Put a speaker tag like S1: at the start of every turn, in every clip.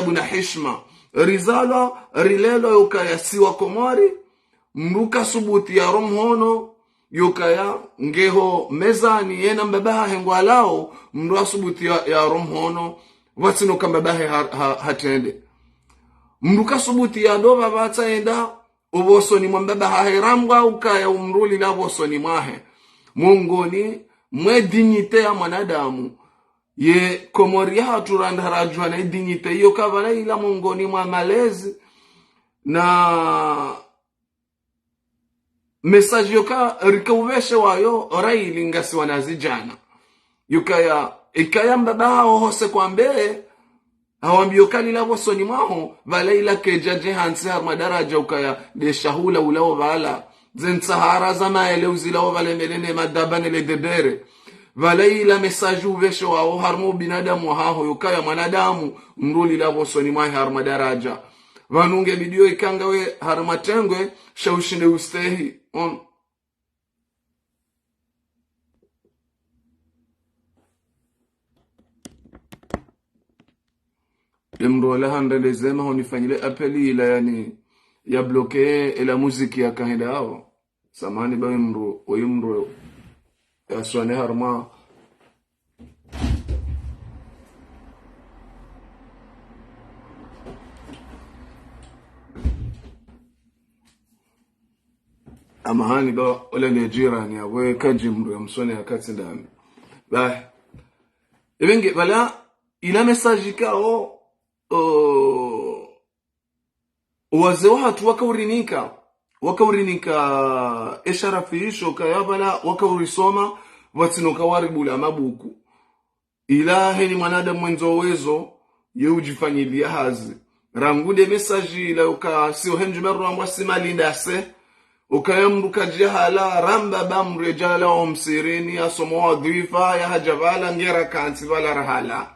S1: na heshima rizalo rilelo yukaya siwa Komori mruka subuti ya romhono yukaya ngeho mezani yena mbabaha hengwalao mruka subuti ya romhono watino kambabahe hatende mruka subuti ya dova vatsaenda ubosoni mwambabaha heramwa ukaya umruli na bosoni mwahe mungoni mwe dignite ya mwanadamu ye Komori haturandarajwa na dignite iyo kavala ila mungoni mwa malezi na message yoka rikauveshe wayo raili ngasi wanazijana yukaya ikaya mbabaha hose kwambe hawambiyo kalila bosoni mwaho vala ila kejaje hansi madaraja ukaya de shahula ulao vala zensahara za maele uzilao vale melene madabane le debere vala ila message uveshe wao harmo binadamu haho yukaya mwanadamu mruli la bosoni mwahe har madaraja vanunge bidio ikangawe har matengwe shaushinde ustehi on demrola handele zema honifanyile apeli ila yani ya bloke ila muziki ya kahenda hao samani bawe mro ya swane harma amahani ba ole nejirani yawe kajimro ya msone ya kati ndani ba ibenge bala ila message kao waze watu wakaurinika esharafisho kayabala wakaurisoma watino kawaribula mabuku ila heni mwanadamu mwenzo wezo yeujifanyilia hazi rangude message ila uka sio henju meru amwa simalinda se ukayamruka jahala ramba bamrejala omsirini asomo wadhifa ya hajabala ngera kanti wala rahala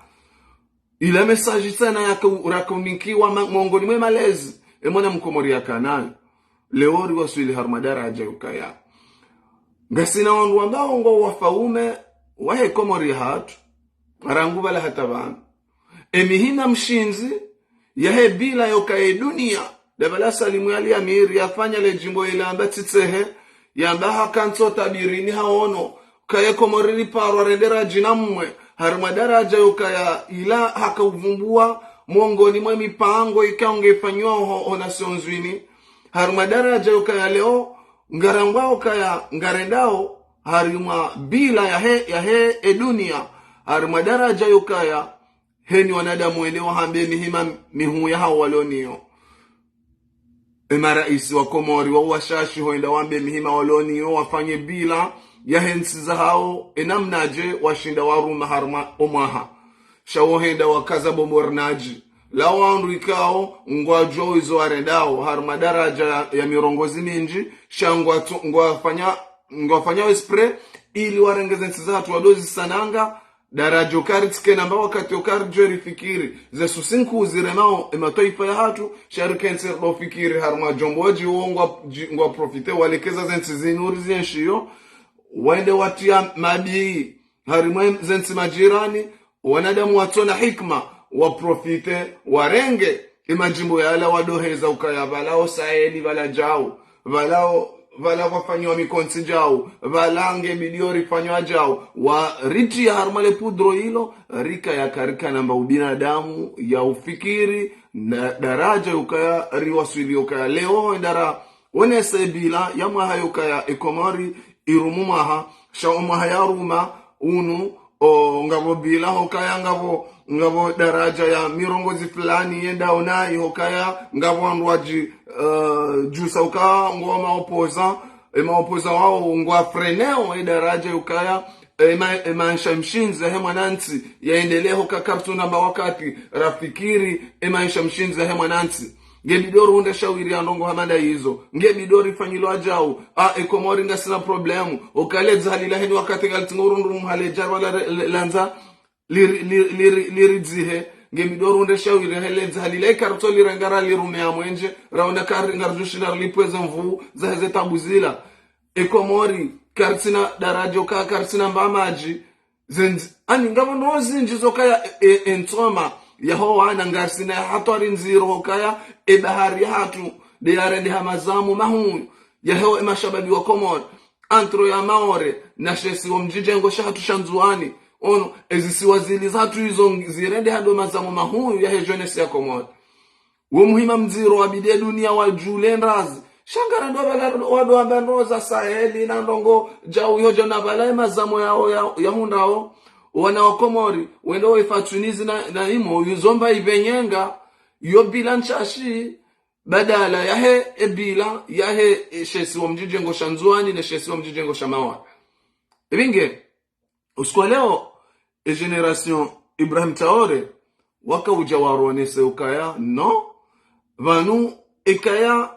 S1: ila message sana yakuraunikiwa mongoni mwe malezi emona mkomori yakanayo leori waswili harmadaraja ukaya ngasina wandu ambao ngo wafaume wahe Komori hatu arangu bala hatabana emihina mshinzi yahe bila yokae dunia dabala salimu yali amiri yafanya le jimbo ila amba titsehe yamba hakanto tabirini haono kaye Komori liparwa rendera jinamwe harmadaraja yukaya ila hakauvumbua mongoni mwe mipango ikaongefanywa ona sonzwini harmadaraja yukaya leo ngarambao kaya ngarendao harima bila ya he edunia harmadaraja yukaya heni wanadamu eneo hambe mihima mihu ya hao walonio maraisi wa Komori wa washashi hoenda wambe mihima walonio wafanye bila ya hensi za hao enamnaje washinda waruma harma omaha shawohenda wakaza bomornaji lawandu ikao ngwajwa izo arendao harma daraja ya mirongozi minji ngwafanya espre ili warengeze nsi za hatu wadozi sananga daraja ukaritike namba wakati ukarijwe rifikiri ze susinku uziremao ematoifa ya hatu sharikensi rdo fikiri harma jomboji ngwa profite walekeza zensi zinuri zenshiyo waende watia mabii harimwe zensi majirani wanadamu watona hikma waprofite warenge imajimbo yala wadoheza ukaya valao saeli vala jao vala wafanywa mikonsi jao valange miliori fanywa jao wariti ya harmale pudro hilo rika ya karika namba ubinadamu ya ufikiri na daraja ukaya riwaswili ukaya leo ndara wenese bila ya mwaha ukaya Komori irumumaha shaumaha ya ruma unu ngabo bila hokaya ngabo daraja ya mirongozi fulani yenda onai hokaya ngabo andwaji jusa uka ngoma opoza wao ngwa freneo daraja ukaya emaisha mshinza he mwanansi yaendelee hoka kartu namba wakati rafikiri emaisha mshinza he mwanansi ngebidoro unda shawiri andongo hamanda hizo ngebidoro ifanyilo ajao Komori ngasina problemu ukaleza halila heni wakati galtingurundu mhalejar wala lanza liridzihe ngebidoro unda shawiri heleza halila karto lirangara lirumea mwenje raunda ngarjushina lipweza mvu zaheze tabuzila Komori kartina darajo ka kartina mbamaji zenzi ani ngabo nozinji zokaya entoma yaho wana ngarsina hatwari nziro hokaya bahari hatu de yarende hamazamu mahuyu yaho mashababi wa Komor antro ya Maore na shesi wa mjijengo shatu shanzuani ono ezisiwa zili zatu hizo zirende hado mazamu mahuyu ya jeunesse ya Komor wo muhima mziro wa bide dunia wa julendrazi shangara ndo wado abandoza Saheli na ndongo jau yojo na balai mazamu yao ya hundao wana wa Komori wendo ifatunizi na imo yuzomba ibenyenga yo bilanchashi badala yahe ebila yahe shesi wa mjijengo shanzuani na shesi wa mjijengo shamawa ebinge usiku leo generation Ibrahim Traore waka ujawaronese ukaya no vanu ikaya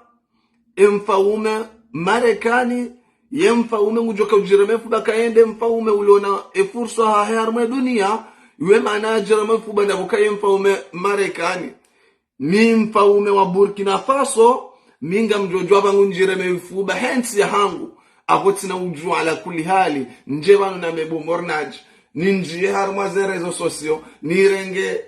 S1: emfaume Marekani yemfaume ngujoka ujiremefu bakaende mfaume uliona efurso haharme dunia ywe maana jiremefu bana bukaye mfaume Marekani ni mfaume wa Burkina Faso minga mjojwa bangu njiremefu ba hensi ya hangu akotina ujua ala kuli hali nje banu na mebo mornaj ninjie harma zerezo sosio nirenge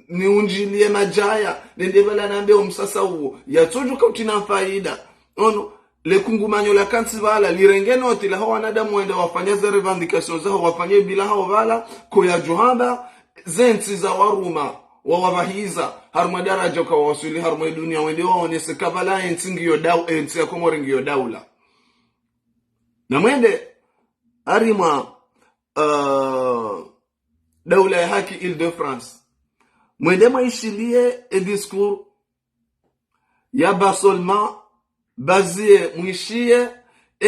S1: ni unjilie majaya nendebala nambe umsasa uo yatojuka utina faida ono le kungumanyo la kansivala lirenge noti la hawa wanadamu wende wafanya za revendication zao wafanye bila hao vala koya johamba zensi za waruma wawabahiza harma daraja kwa wasuli harma dunia wende waonese kavala ensi ngiyo ensi ya Komori ngiyo daula na mwende harima daula ya haki Ile-de-France mwende maishilie discours ya Barcelona bazie mwishie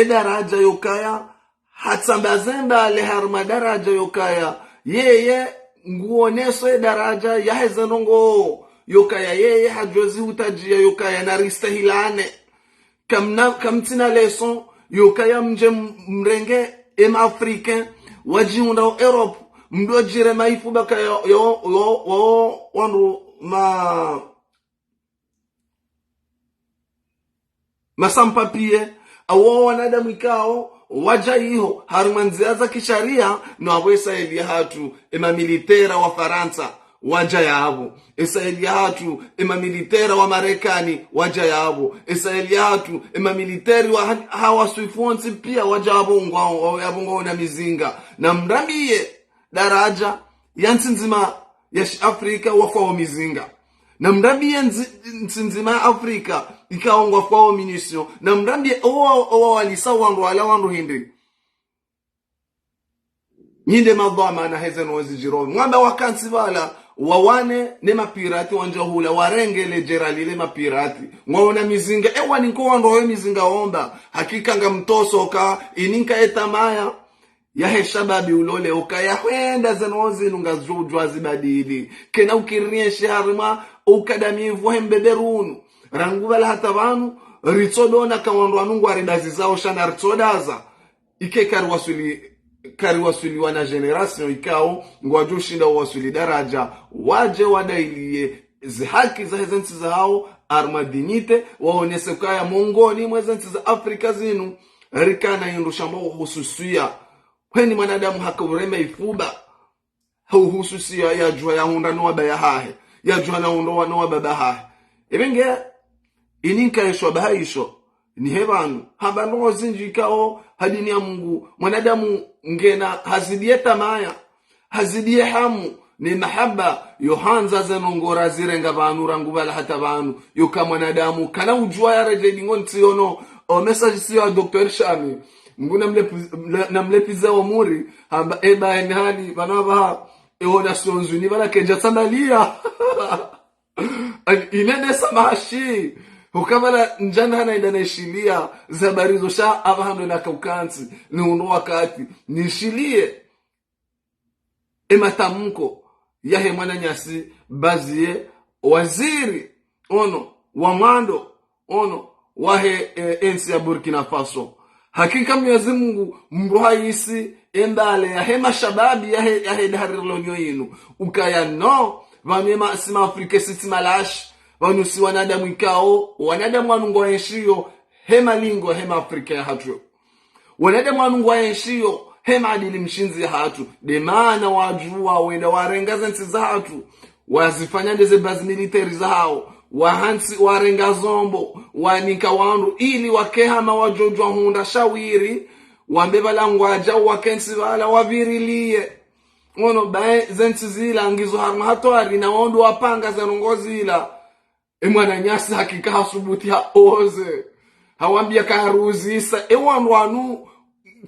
S1: daraja yokaya hatsambazemba ale harma daraja yokaya yeye nguoneso daraja yahezenongo yokaya yeye hajozi utajia yokaya na ristahilane kamtina leson yokaya mje mrenge africain wajiunda Europe mdojire maifu baka yo wandu masampapie awo wanadamu ikao waja hiyo harumanziaza kisharia no awesa elia hatu militera wa Faransa waja yabo elia hatu militera wa Marekani waja yabo elia hatu militeri wa hawa Swifonsi pia waja yabo na mizinga na mrambie daraja yansinzima ya Afrika wakwa mizinga na mrambie nsinzima Afrika ikaongwa kwa munition na mrambie owa walisa wandu hindi nyinde madhama na hezen wazijiro mwamba wakansivala wawane ne mapirati wanjahula warengele jeralile mapirati mwaona mizinga niko wandu mizinga omba hakika ngamtoso ka ininka etamaya yahe shababi ulole ukaya kwenda zenozi nungazujwa zibadili kena ukirieshe harima ukadamivu hembeberunu rangubala hata vanu ritsodona kawandu anungu aridazi zao shana ritsodaza ike kariwasuli wana generation ikao ngwajushinda wasuli daraja waje wadailie zihaki za hezensi zao armadinite waonese kaya mongoni mwezensi za Afrika zinu rikana yindushambo hususia kweni mwanadamu haka ureme ifuba hususia ya jua ya hunda noa baya hahe ya jua na hundoa noa baba hahe ebenge ininka yeshwa bahaisho ni hebanu habano zinjikao hadini ya Mungu mwanadamu ngena hazidie tamaya hazidie hamu ni mahaba yohanza zenongora zirenga banu rangubala hata banu yoka mwanadamu kana ujua ya rejedi ngonti yono o message siyo Dr. Shami nguna namlepiza omuri hamba eba enhali banaba eona sonzuni bala kenja sandalia inene samashi ukabala njana hana idaneshilia zabarizo sha abahando na kaukansi ni uno wakati nishilie matamko yahe mwana nyasi bazie waziri ono wamando ono wahe ensi ya Burkina Faso hakika Mwenyezi Mungu mruhaisi endale yahe mashababi yahe daharilonyo yinu ukaya no vamema sima Afrika sitimalash vanusi wanadamu ikao wanadamu wanungo enshiyo hema lingo hema Afrika ya hatu wanadamu wanungo enshiyo hema adili mshinzi ya hatu de maana wajua wenda warengaza nsi za hatu wazifanya ndeze base military zao wahansi warenga zombo wanika wandu ili wakehama wajojwa hunda shawiri wambe balangwaja wakensi bala wavirilie ono bae zensi zila ngizo harma hatwari na wandu wapanga zanongozila emwana nyasi hakika hasubuti haoze hawambia karuzisa ewandu wanu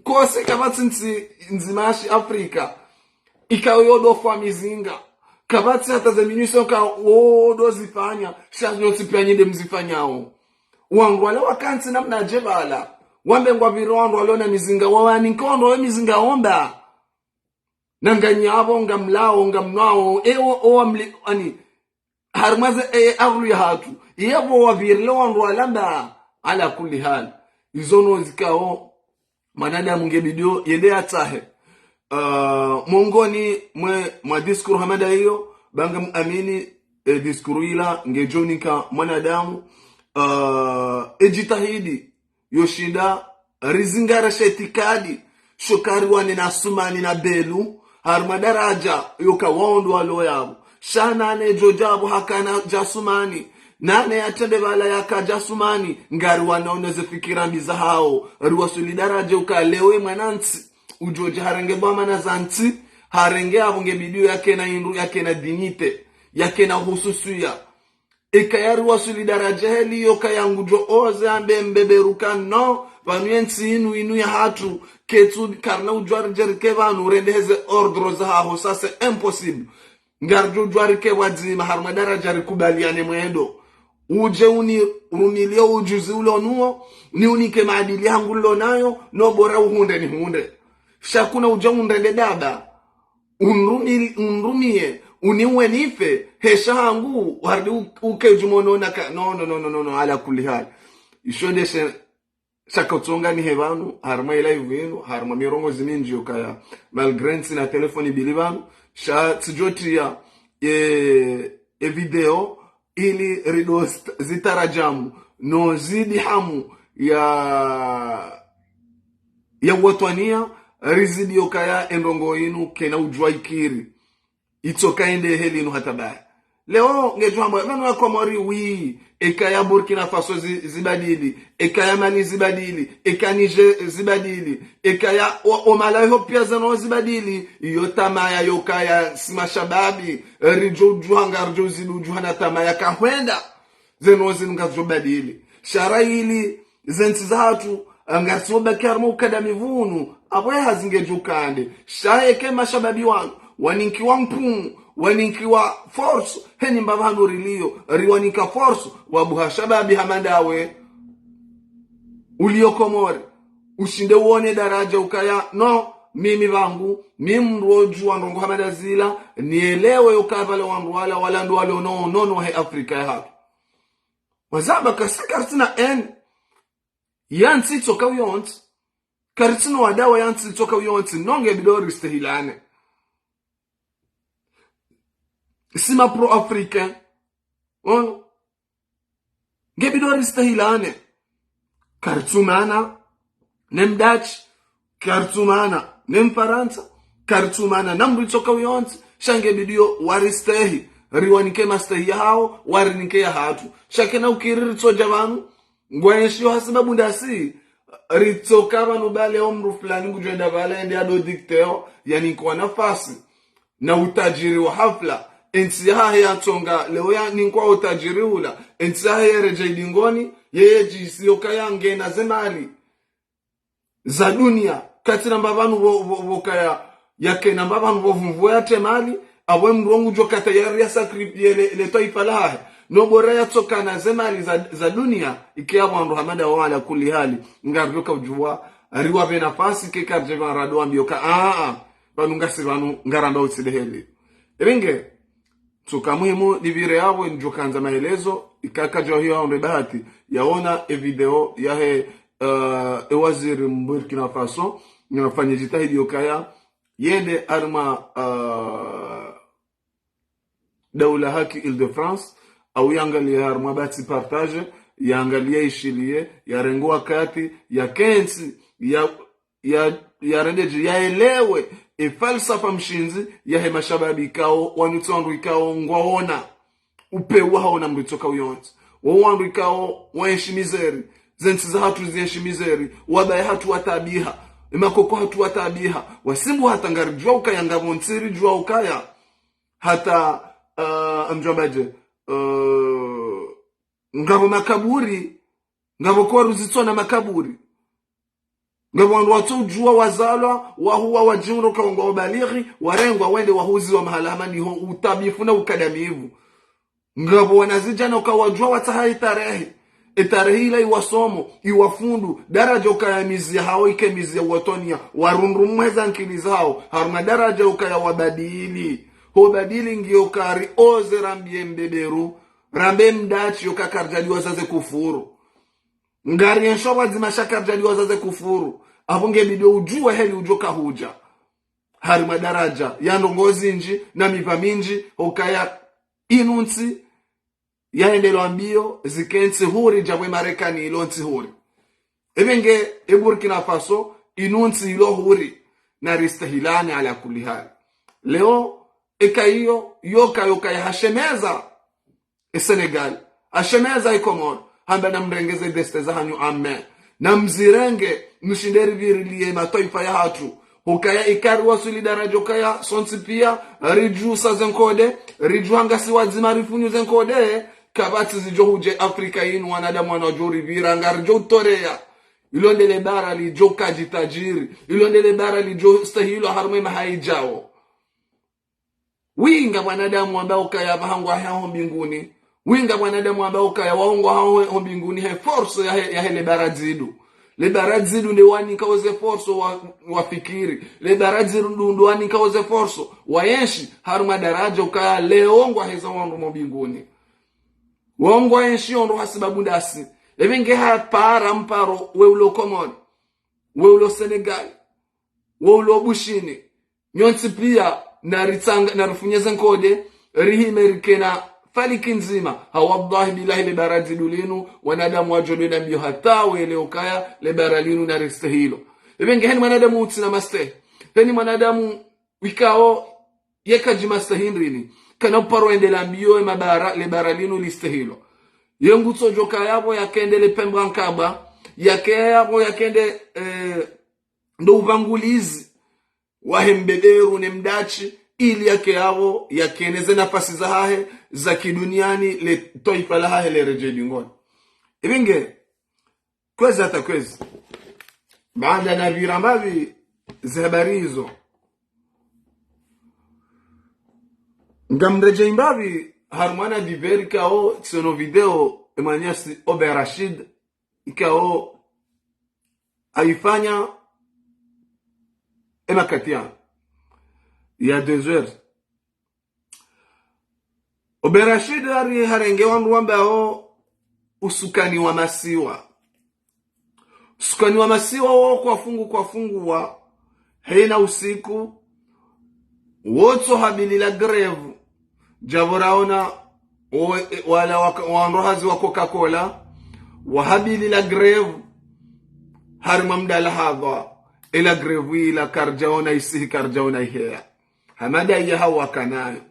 S1: kose kabatsi nzimashi Afrika ikawe yodofa mizinga kabatsi hata za minuso ka wodo zifanya shazo tsipyanyinde mzifanyao wangu wale wakansi namna jebala wambe ngwa virondo walona mizinga wawani nkondo we mizinga omba nanganyabo ngamlao ngamnao ewo oamli ani harmaze avlu ya hatu yabo wavirlo wandu walamba ala kulli hal izono zikao manadamu ngebidio yende atahe mongoni mwa diskuru hamada hiyo banga muamini diskuru ila ngejonika manadamu ejitahidi yoshinda rizingara shetikadi shokari wane na sumani na belu harmadaraja yoka waondo walo yabo shana ne jojabu hakana jasumani nane yatende bala yaka jasumani ngari wanaoneze fikira mbiza hao ruwa solidaraja ukalewe mwanansi ujoje harenge bama na zanti harenge abunge bidio yake na indu yake na dignite yake na hususuya ikayari wa solidaraja heli yoka yangu jo oze ambe mbeberuka no vanuensi inu ya hatu ketu karna ujwari jerike vanu rendeze ordro za hao sasa impossible ngarjo ujwari ke wadzima harmadaraja rikubaliane mwendo uje unilio ujuzi ulo nuo ni unike maadili yangu ulo nayo no bora uhunde ni hunde shakuna uja undende dada unrumie uniwe nife hesha hangu wardi uke jumono naka no ala kulli hal ishonde shaka utonga ni hebanu harma ila yuvenu harma mirongo ziminji ukaya malgrensi na telefoni bilibanu sha tijoti ya video ili rido zitarajamu no zidi hamu ya watwania rizidi yokaya endongo inu kena ujwaikiri itoka ende heli inu hatabaya leo ngejua mwa manu wako mori ekaya Burkina Faso zibadili ekaya Mali zibadili eka Niger zibadili ekaya omalayo pia zano zibadili yotamaya yokaya simashababi rijo juhanga rijo zidu juhana tamaya kahwenda zeno zinunga zobadili sharaili zensi zatu ngarsoba karmo ukadamivunu abwe hazingejukande shaeke mashababi wanu waninkiwa mpumu waninkiwa force heni mbavanu rilio riwanika force wabuha shababi hamandawe uliokomori ushinde uone daraja ukaya no mimi vangu mimroju wangu hamadazila nielewe ukavale wangu wala ndo wale no he Afrika ya hatu wazaba kasikarsina yansi toka uyonti karsina wadawa yansi toka uyonti nonge bidori stehilane sima pro-africain ngebidori stahilane kartumana nem Dutch kartumana nem Faransa kartumana namdu toka uyonti shange bidio waristehi riwanike mastehi hao warinike ya hatu shakena ukiriri toja vanu ngwenshi hasababu ndasi ritoka vanu bale omru fulani ngujenda bale ende ado dikteo yani kwa nafasi na utajiri wa hafla ensi ya tonga leo ya ninkwa utajiri ula ensi ya reje dingoni yeye jisi yokaya ngena zemali za dunia katina mbavanu vokaya yake na mbavanu vovumvu ya temali awe mrongu joka tayari ya sakripi le taifa lahe no bora ya toka na zemali za dunia ikia wandu hamada wala kulli hali ngardoka ujua ariwa be nafasi ke karjeva rado ambioka banu ngasi banu ngaramba utsideheli ebenge tukamuhimu divire yabo njokanza maelezo ikaka jo hiyo onde bahati yaona video yahe waziri Burkina Faso nafanya jitahidi yokaya yende arma daula haki Ile-de-France au yangalia arma bati partage yangalia ishilie ya rengoa kati ya kensi ya rendeji ya elewe falsafa mshinzi yahe mashababi ikao wanutsandu ikao ngwaona upewa haona mritoka uyonzi wawandu ikao waenshimizeri zensi za hatu zienshimizeri wabaye hatu watabiha imakoko hatu watabiha wasimbu hata ngari jua ukaya ngavonsiri jua ukaya hata mjombaje ngavo makaburi ngavo kwa ruzitsona makaburi ngavo wandu watu ujua wazalwa wahuwa wajimro kaungwa wabalighi warengwa wende wahuzi wa mahalamani utabifu na ukadamivu ngavo wanazijana ukawajua watahai tarehe ila iwasomo iwafundu daraja ukayamizi hao ikemizi ya watonia warundumweza nkili zao haruma daraja ukaya wabadili ho badili ngiyo kari oze rambie mbeberu rambe mdachi yokakarjaliwa zaze kufuru ngari enshowa zimashakarjaliwa zaze kufuru abunge bidio ujua heli ujoka huja haruma daraja yandongozi nji na mipa minji ukaya inunsi yaendelo ambio zikensi huri jabwe Marekani ilonsi huri ebenge Burkina Faso inunsi ilo huri na ristahilani ala kulli hali leo ikaiyo yoka ya hashemeza Senegal hashemeza Komoro hamba na mrengeze deste za hanyu amen na mzirenge mshinderi virilie mataifa ya hatu hukaya ikari wasuli darajo kaya sonsi pia riju sa zenkode riju hangasi wazima rifunyu zenkode kabati zijo huje Afrika inu wanadamu wanajuri viranga rijo utorea ilondele bara li jo kajitajiri ilondele bara li jo stahilo harume mahaijao winga wanadamu ambao kaya bahangwa hao mbinguni winga wanadamu ambao kaya waongwa hao mbinguni he force ya hele baradzidu le baradzidu ndi wani kaoze force wa fikiri le baradzidu ndi wani kaoze force wayenshi haruma daraja ukaya leongwa heza wandu mbinguni wongwa yenshi ondo hasibabu ndasi evenge ha para mparo weulo Komoro weulo Senegal weulo Bushini nyonsi pia na ritanga na rufunyeza nkode rihimerikena faliki nzima hawallahi billahi libaradzidu linu wanadamu wajolena mbio hata wele ukaya libaralinu na ristahilo evenge heni wanadamu utsina maste heni wanadamu wikao yekaji mastahindrini kana uparo endela mbio mabara libaralinu listahilo yengutso joka yabo yakende le pembra nkaba yake yabo yakende ndo uvangulizi wahembeberu ne mdachi ili yake yao yakeneze nafasi za hahe za kiduniani le toifa la hahe le reje dingoni ibinge kweza hata kwezi baada na virambavi za habari hizo ngamreje imbavi harmana viveri kao tsono video emanyasi Ober Rashid ikao aifanya emakatia ya 2 heures Ober Rashid hari harenge wandu ambao usukani wa masiwa wao kwa fungu wa heina usiku woto habili la greve javoraona wala wanrohazi wa Coca-Cola wahabili la greve harima mdala hadha ila greve ila karjaona isihi karjaona ihea hamada iya hawa kanayo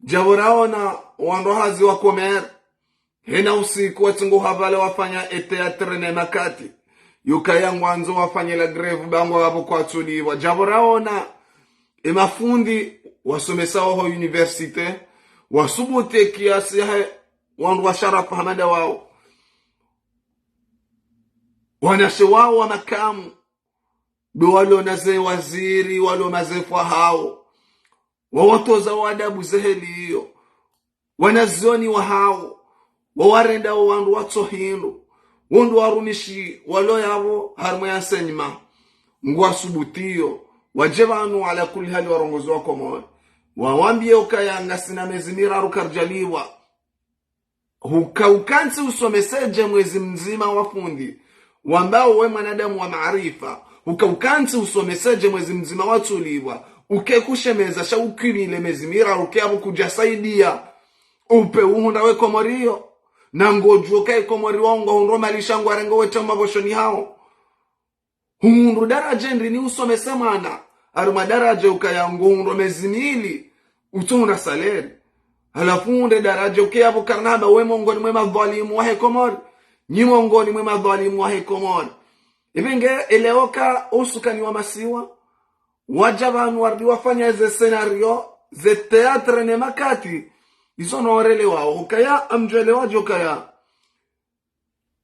S1: javoraona wanrohazi wa Comer hena usiku watungu havala wafanya teatre na makati yukaya ngwanzo wafanya la greve bango wabo kwa tuliwa javoraona mafundi wasomesa wa universite wasubute kiasi wandu wa sharafu hamada wao wanashe wao wa makamu do walo naze waziri walo mazefwa hao wawatoza wadabu zeheli hiyo wanazioni wa hao wawarenda wa wandu watsohindu wandu warumishi walo yavo harmo ya senyima ngwa subutiyo wajebanu ala kulli hali warongozi wa Komoro wawambie ukaya ngasina mezimira rukarjaliwa hukaukansi usomeseje mwezi mzima wafundi wambao we mwanadamu wa maarifa hukaukansi usomeseje mwezi mzima watuliwa ukekushemeza shaukini ile mezimira ukeabu kujasaidia upe uhunda we Komorio na ngoju ukae Komori wangu hundo malishangu arengo wecha maboshoni hao hundu daraja ndini usomese mana madaraja ukaya ngundo mezimili utunda saleri halafu unde daraja ukaya hapo karnaba we mongoni mwe madhalimu wa hekomori nyi mongoni mwe madhalimu wa hekomori ibenge eleoka usukani wa masiwa wajabanu wardi wafanya ze scenario ze teatre ne makati izo norele wao ukaya amjele wajo kaya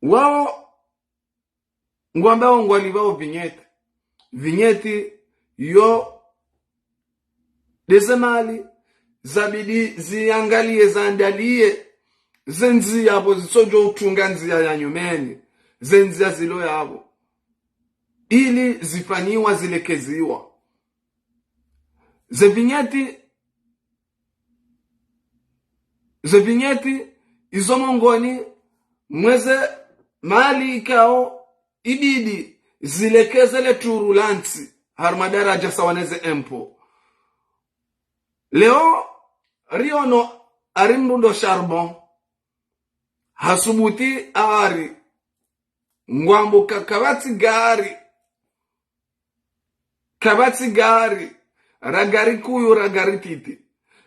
S1: wao ngwamba ngwali wao vinyeti yo dezemali zabidi ziangalie zaandalie zenzi yabo zisojo utunga nzia ya nyumeni zenzi zilo yabo ili zifanyiwa zilekeziwa zevinyeti izo mongoni mweze mali ikao ibidi zilekezele turulanti harmadaraja sawaneze empo leo riono arimrundo charbon hasubuti ari ngwambo kabati gari ragari kuyu ragari titi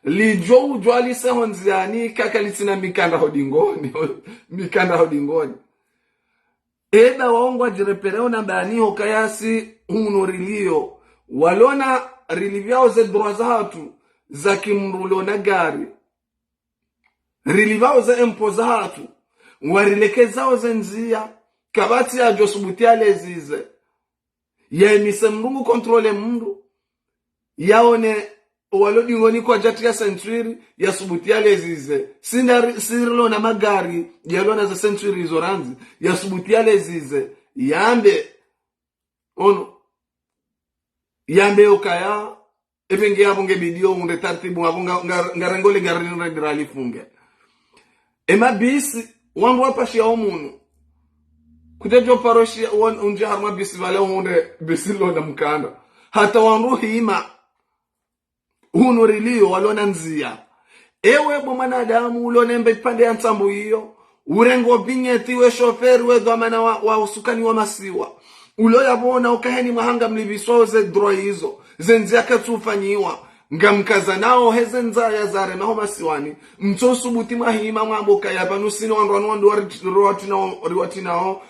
S1: lijo ujwali sehonziani kakalitina mikanda hodingoni eda waongwa jirepereo na bani hokayasi unorilio walona rilivyao ze droza hatu za kimrulo na gari rilivyao ze empoza hatu warilekezao ze nzia kabati ya josubutia lezize ya emise mrungu kontrole mndu yaone walodingoni kwa jatia century ya subutia lezize sirilo na magari yalona za century izoranzi ya subutia lezize yambe ukaya ebenge yabo ngebidio unde tartibu abo ngarengole ngarinira lifunge emabisi wangu wapashi ya omunu kutejo paroshi unje harma bisi vale unde bisi lona mkanda hata wangu hima unorilio walona nzia ewe bo mwanadamu ulonembe pande ya ntambu hiyo urengo vinyeti we shoferi we dhamana wa usukani wa masiwa uloyabona ukaheni mahanga mlibisoze dro hizo zenzi akatufanyiwa ngamkaza nao heze nzaya zare maho masiwani mtosubuti mahima mwamboka yabanusini wandu riwati nao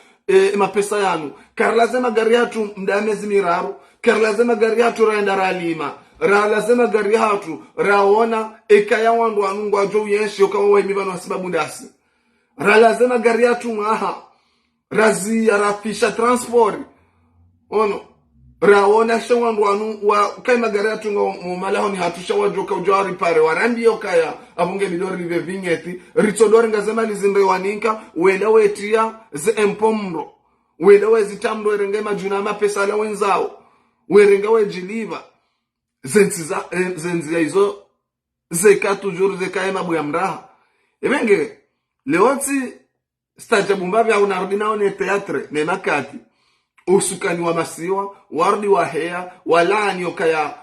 S1: mapesa yanu karlazema gari hatu mdamezi miraru karlazema gari hatu raenda ralima lazima gari hatu raona ekaya wandu wanungwa jo yenshi okawa wemibano wasibabu ndasi lazima gari hatu maha razia rafisha transport raona shawandu wanu wa kaima gari hatu malaho ni hatusha wajoka ujawari pare warandi yokaya abunge midori live vinyeti ritodori ngazema lizinde waninka wenda wetia ze empomro wenda wezitamdo erenge majuna mapesa ala wenzao werenga wejiliva zenzi ya izo zeka tujuru zeka ya mabu ya mraha ebenge leoti stajabu mbavi ya unarudi nao ne teatre ne makati usukani wa masiwa wardi wa hea walani okaya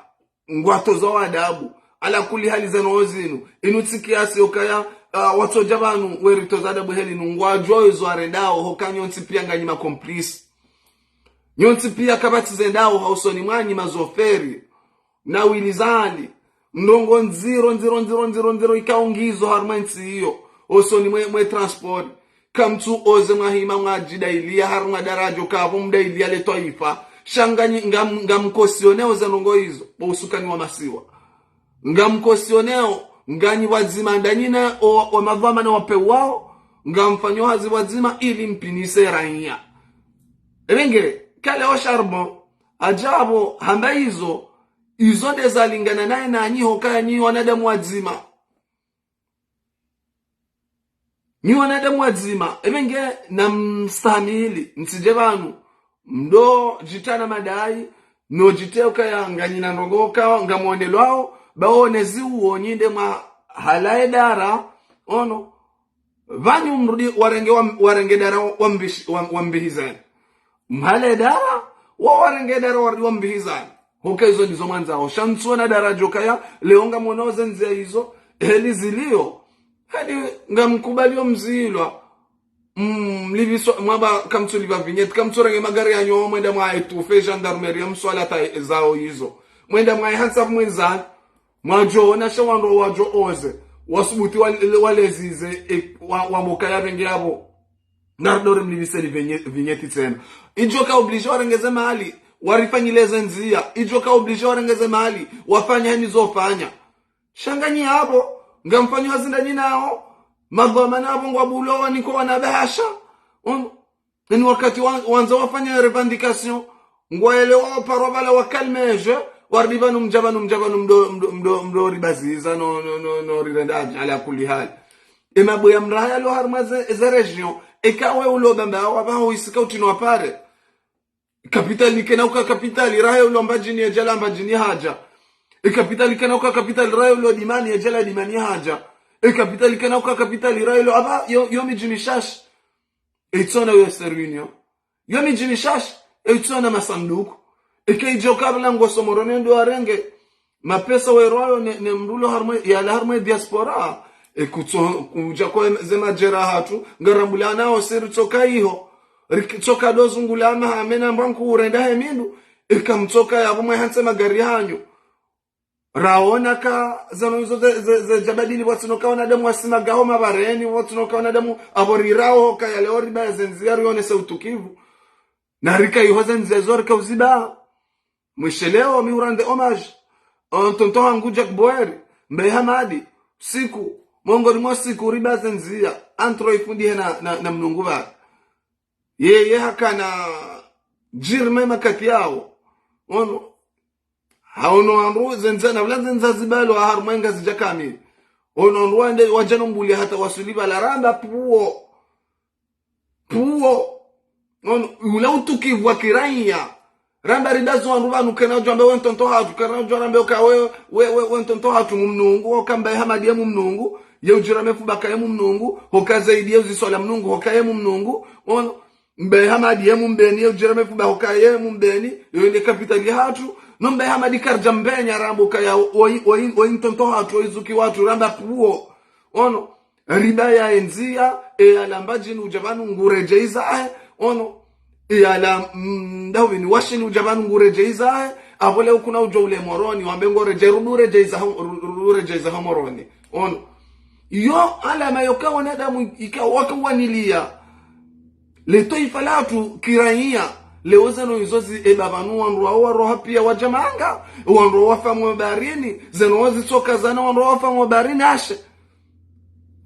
S1: ngwato za wadabu ala kuli hali zeno ozinu inutikiasi okaya watu jabanu werito za adabu heli nungwajwa izo arendao hokanyo ntipia nganyima komplisi nyonti pia kabati zendao hausoni mwanyi mazoferi na wilizali ndongo nziro ikaongizo harmansi hiyo osoni mwe transport kamtu oze mahima mwajidailia harma darajo kavu mdailia le toifa shanganyi ngamkosioneo za ndongo hizo usukani wa masiwa ngamkosioneo nganyi wazima ndanyina wa madhama na wape wao ngamfanyo hazi wazima ili mpinise raia ebenge kale o charbon ajabo hamba hizo izode zalingana naye na nyiho kaya nyi wanadamu wazima ebenge na mstamili nsijebanu mdo jitana madai no jiteo kaya nganyina nrogoka ngamondelwao baonezi uonyinde mwa halaedara vanyu mrudi warenge dara wambihizani mhaledara warenge dara wambihizani hoka hizo ndizo mwanzao shamsuona darajo kaya leonga monoze nzia hizo heli zilio hadi ngamkubalio mzilwa liviswa mwaba kamtu liva vinyet kamtu range magari ya nyoma mwenda mwa etufe gendarmerie mswala ta zao hizo mwenda mwayihansa mwenzani mwajona shawando wajo oze wasubuti walezize wamoka yabenge yabo nardore mliviseni vinyeti tena ijoka oblige warengeze mali warifanyileze nzia ijoka oblige warengeze mali wafanya henizofanya shanganyi hapo ngamfanyi wazindani nao madhamana hapo ngwabulowa niko wanabasha ni wakati wanza wafanya revendication ngwaelewa parobala wakalmeje wardivanu mjabanu mdo ribaziza no rirendaji ala kulli hal emabu ya mraya lo harmaze za region ekawe ulo bamba wabaho isika utino apare kapitali kenauka kapitali raya ulo mbajini ya jala mbajini haja kapitali kenauka kapitali raya ulo dimani ya jala dimani haja kapitali kenauka kapitali raya ulo aba yomi jimishash itsona yo servinio yomi jimishash itsona masanduku ijo kabla ngosomorone ndo arenge mapesa weroyo ne mrulo harmo ya la harmo diaspora kuja kwa zema jerahatu ngarambula nao siri toka hiyo rikitoka dozungulama hamena mbanku urenda hemindu ikamtoka yabo mwahanse magari hanyu raona ka zano hizo ze jabadili watunoka wana damu wasima gaho mabareni watunoka wana damu aborirao ka yale oriba zenziari one sautukivu na rika ihoza nzezori ka uziba mwisheleo miurande homage tonto hangu Jack Boeri mbe hamadi siku mongoni mwa siku riba zenzia antro ifundi na mnungu ba yeye hakana jirme makati yao ono haono amru zenzana wala zenzazibalo harmenga zijakami ono rwande wajano mbuli hata wasuliba la randa puo ono ula utukivu wa kiraiya ramba ridazo wanruvanu kena ujambe wentonto hatu kena ujambe ukawe wentonto hatu mnungu wakamba hamadi ya mnungu ya ujirame fubaka ya mnungu hoka zaidi ya uzisola mnungu hoka ya mnungu ono mbe hamadi ya mbeni ya ujirame fubaka hoka ya mbeni yoende kapitali hatu no mbe hamadi karja mbenya rambu kaya wentonto hatu izuki watu ramba puo ono riba ya enzia alambaji ujabanu ngurejeiza ono yala ndawini washini ujabanu ngurejeiza abole ukuna ujole moroni wambengo rejeiza moroni ono yo ala mayoka wanadamu ikawaka wanilia leto ifalatu kiraiya lewezano izozi ebabanu wanruwa roha pia wajamanga wanruwa famwe barini zenozi soka zana wanruwa famwe barini ashe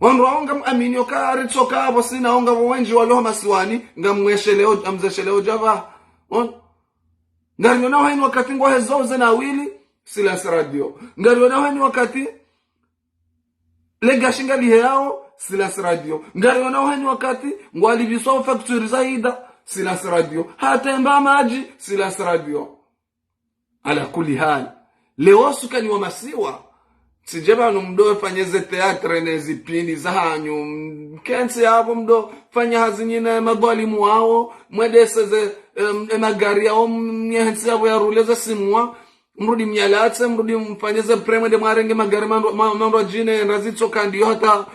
S1: wanruwa ngam aminyo ka aritoka abo sina onga wenji waloha masiwani ngamwesheleo amzesheleo java on ngariyo na haini wakati ngo hezoze na wili Silas Radio ngariyo na haini wakati lega shingali yao Silas Radio ngariyo na haini wakati ngo alibiso factory zaida Silas Radio hata mba maji Silas Radio ala kuli hali leo sukani wa masiwa sijeba mdo fanyeze teatre nezipini za hanyu kensi yabo mdo fanya hazinyina madwalimu wao mwedeseze magari yao mnyensi yabo ya ruleza simwa mrudi mnyalatse mrudi mfanyeze premede marenge magari mando jine razitso kandi hata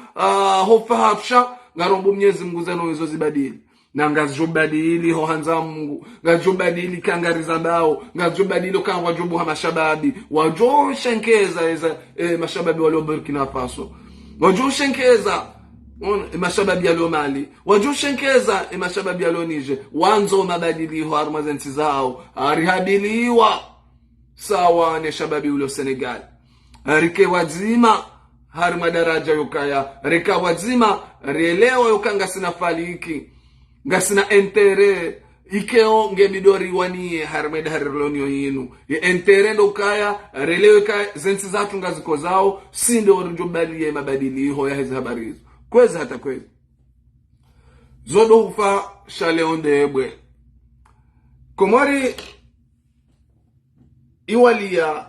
S1: hofa hafsha ngarombo mnyezi mguzano hizo zibadili na ngazobadili ho hanza Mungu ngazobadili kangariza bao ngazobadili kangwa jobu ha mashababi wajo shenkeza eza mashababi wale Burkina Faso wajo shenkeza mashababi ya Mali wajo shenkeza mashababi ya Niger wanzo mabadili ho armazensi zao arihabiliwa sawa ne shababi ule Senegal arike wazima har madaraja yokaya reka wazima rielewa yokanga sinafaliki ngasina entere ikeo ngebidori wanie harmeda harilonio yinu ye entere ndo kaya relewe kaya zensi zatu ngaziko zao sindo orujubali ya mabadili ho ya hizi habari hizo kwezi hata kwezi zodo hufa shaleonde ebwe komori iwali ya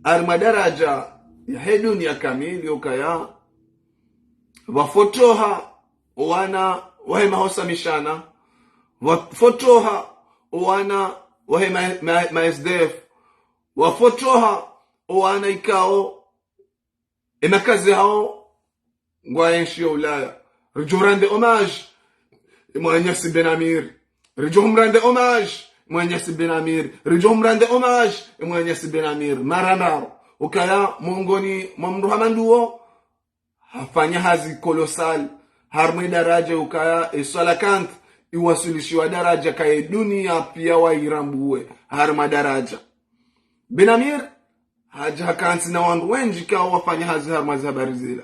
S1: armadaraja ya heduni ya kamili ukaya wafotoha wana wahema hosa mishana wafotoha wana wahema SDF wafotoha wana ikao emakazi hao ngwaenshi ya Ulaya rijumrande homage mwanyasi Benamir rijumrande homage Mwenyezi Benamir rijo mrande homage Mwenyezi Benamir marandaro ukaya mongoni mamruhamanduo hafanya hazi kolosal harmwe daraja ukaya eswala kant iwasilishiwa daraja kaye dunia pia wairambue harma daraja Benamir haja hakanti na wandu wenji kao wafanya hazi harma za habari zila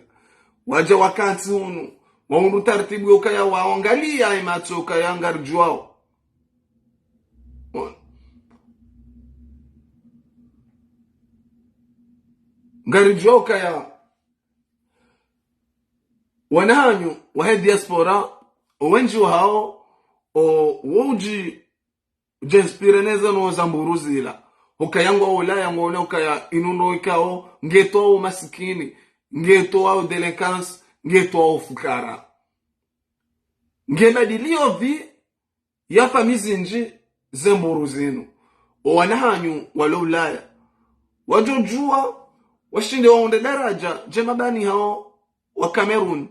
S1: waja wakanti hunu waundu tartibu ukaya waangalia imatso ukaya ngarjuao ngarijoka ya wanahanyu wahe diaspora wenji wao o woji jenspireneza no zamburuzila ukayangwa ulaya ngona ukaya inuno ikao ngeto au masikini ngeto au delinquence ngeto au fukara ngebadilio vi ya famizi nji zemburuzinu wanahanyu walo ulaya wajojua washinde waonde daraja jemabani hao wa Cameroon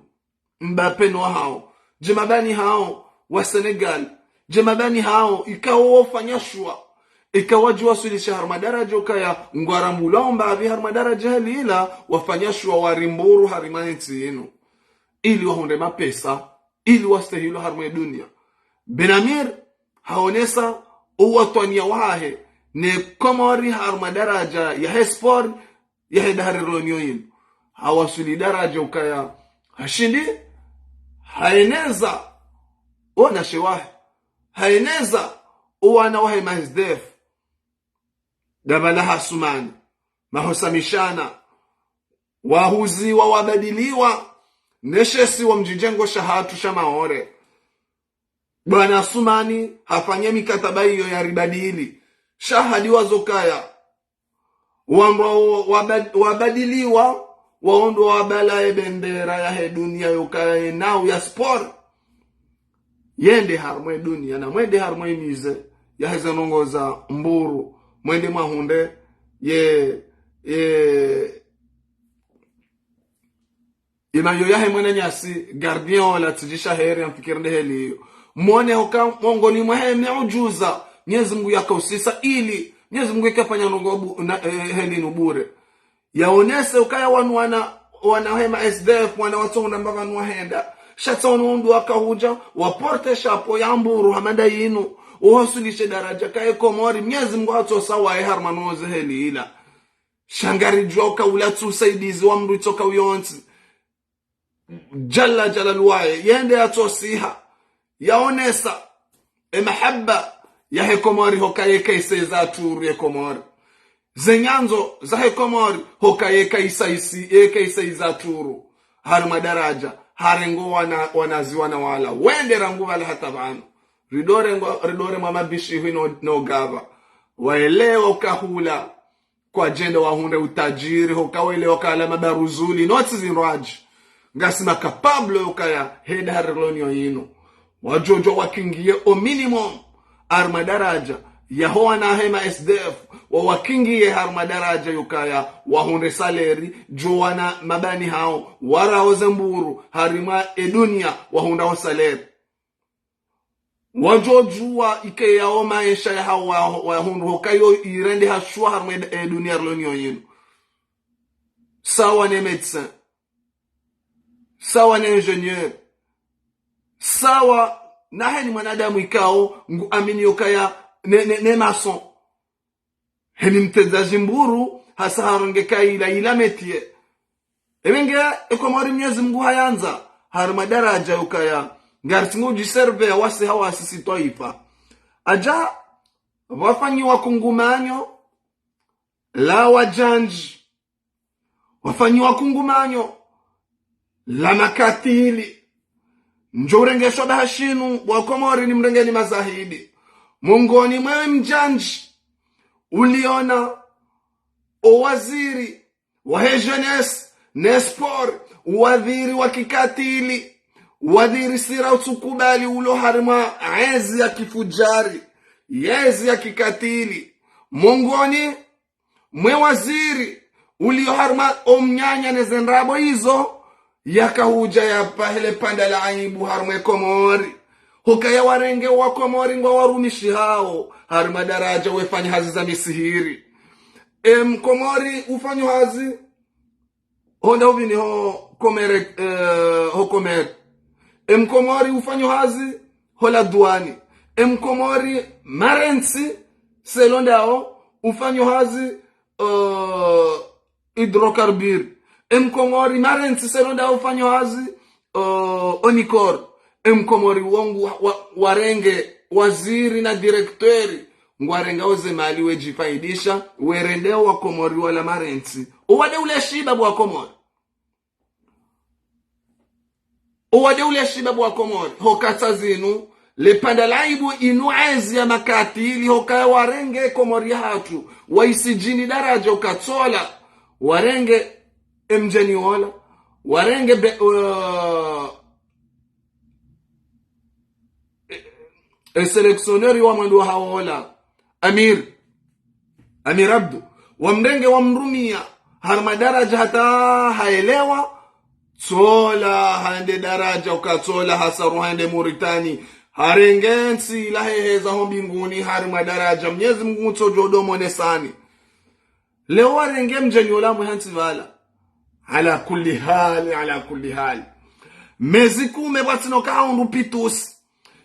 S1: Mbappe no hao jemabani hao wa Senegal jemabani hao ikawa wafanyashwa ikawajua sulisha harma daraja ukaya ngwaramulomba abi harma daraja halila wafanyashwa warimburu harimanti yenu ili wahonde mapesa ili wastahilo harma dunia Benamir haonesa uwatwania wahe ne komori harma daraja ya hesport ya dahari ronyoyin hawasuli daraja ukaya hashindi haeneza ona shewahe haeneza uwana wahe mazdef dabala hasumani mahosamishana wahuziwa wabadiliwa neshesi wa mjijengo shahatu shamaore bwana Sumani hafanya mikataba hiyo ya ribadili shahadi wazokaya wabadiliwa waondo wabala bendera ya dunia yokaye nao ya sport yende harmwe dunia na mwende harmwe mize ya hezanongoza mburu mwende mahunde inayo yahe mwene nyasi gardien wala tijisha heri amfikirinde heli mwone hoka mongoni mwahe meujuza Mwenyezi Mungu yakausisa ili Mwenyezi Mungu ikafanya nongobu heli nubure yaonese ukaya wana hema SDF wana watonda mbava nwahenda shatonu undu wakahuja waporte shapo ya mburu hamada yinu uhosulishe daraja kaye Komori Mwenyezi Mungu hatosa wae harmanoze heli ila shangari joka ulatu usaidizi wa mru itoka uyonzi jalla jalaluwae yende yatosiha yaonesa mahaba ya Hekomori hokaye kaise za turu ya Komori zenyanzo za Hekomori hokaye kaise za turu harma daraja harengo wanaziwa na wala wende rangu wala hatabano ridore mamabishi hino no gava waelewa ukahula kwa jenda wahunde utajiri hokawelewa kala mabaruzuli noti zinraji ngasima kapablo ukaya heda harlonio yino wajojo wakingie o minimum arma daraja yahoa na hema SDF wakingie harma daraja yukaya wahunde saleri joana mabani hao warao zamburu harima edunia wahunda wa saleri wajojua ike yao maisha ya hao wahundu hokayo irende hashua harma edunia harlonio yino sawa ne medecin sawa na ingenieur sawa na heni mwanadamu ikao amini yokaya ne mason heni mtezaji mburu hasa harongeka ila metie ebenge Komori Mwenyezi Mungu hayanza harma daraja yokaya ngartingo jiserve wase hawa sisi toifa aja wafanyi wakungumanyo la wajanji wafanyi wakungumanyo la makatili njorengesho bahashinu wa Komori ni mrengeni mazahidi mungoni mwewe mjanji uliona o waziri wa jeunesse nesport wadhiri wa kikatili wadhiri sira utukubali ulo harima ezi ya kifujari yezi ya kikatili mungoni mwe waziri ulio harima omnyanya nezenrabo hizo yakahuja ya pahele panda la aibu harmwe Komori hokaya warenge wa Komori ngwa warumishi hao hari madaraja wefanya hazi za misihiri Komori ufanyo hazi honda uvini ho komere Komori ufanyo hazi hola duani Komori marensi selondao ufanyo hazi hidrokarbir Komori marensi selondao ufanyo hazi onikor Komori wangu warenge waziri na direktori ngwarenga oze mali wejifaidisha werendeo wa Komori wala marensi uwade ule shibabu wa Komori hokata zinu lepanda laibu inuezi ya makatili hokaya warenge Komori hatu waisijini daraja ukatola warenge mjeni wala warenge seleksioneri wa mwandu haola Amir Abdu wamrenge wamrumia harma daraja hata haelewa tola hande daraja ukatola hasaru hande Muritani harengensi laheheza ho mbinguni harma daraja Mwenyezi Mungu tojodo monesani leo warenge mjeni wala mhansi vala ala kulli hali mezikume batino kaundu pitusi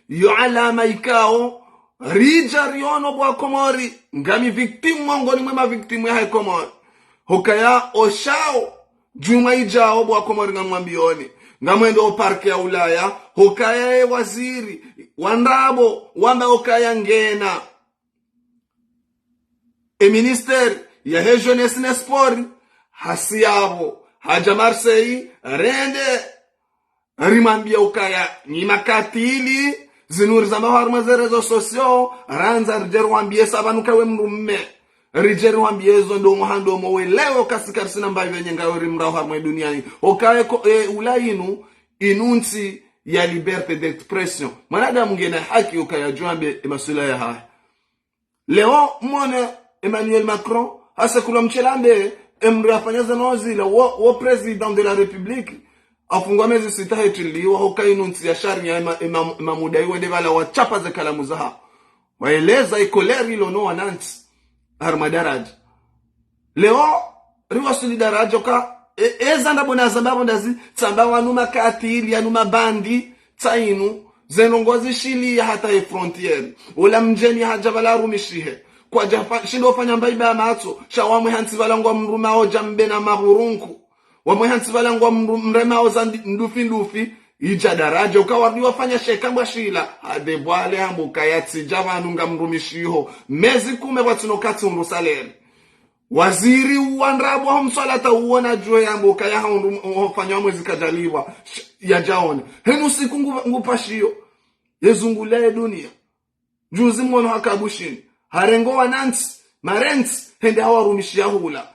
S1: yo alama ikao rija riono bwa Komori ngami victim mongoni mwema victim ya Komori hokaya oshao juma ijao bwa Komori ngamwambioni ngamwendo parke ya Ulaya hokaya waziri wandabo wamba hokaya ngena minister ya jeunesse na sport hasiabo haja Marseille rende rimambia ukaya ni makatili zinuri za maharma za rezo sosio ranza rijeru wambie sabanuka we mrumme rijeru wambie zo ndo muhando mowe leo kasikarisi na mbayo nyenga we rimrao harma duniani okaye ulainu inunti ya liberte d'expression mwanadamu ngena haki ukaya juambe masula ya haya leo mwone Emmanuel Macron hasa kula mchelambe emri afanyaza nozila wo president de la republique afungwa mezi sita hetiliwa hokainunti ya shari ya mamudai wende vala wachapa za kalamu zaha waeleza ikoleri ilono wananti harmadaraja leo riwasuli daraja ka ezanda bona zambabu ndazi tsamba wanuma katili yanuma bandi tainu zenongozi shili ya hata frontiere wala mjeni haja vala rumishihe kwa jafa shindo fanya mbaiba ya mato shawamwe hansi vala ngwa mruma hoja mbena mahurunku wamwehansi balangwa mrema oza ndufi ija daraja ukawardi wafanya shekambwa shila adebwale hambu kayatsi javanu nga mrumishiho mezi kume watinokati unrusaleri waziri uwandrabu wa msalata uona juwe hambu kaya hafanya mwezi kajaliwa ya jaone henu siku ngupashio yezungulaye dunia juzi mwono hakabushini harengo wanansi marensi hende hawa rumishia hula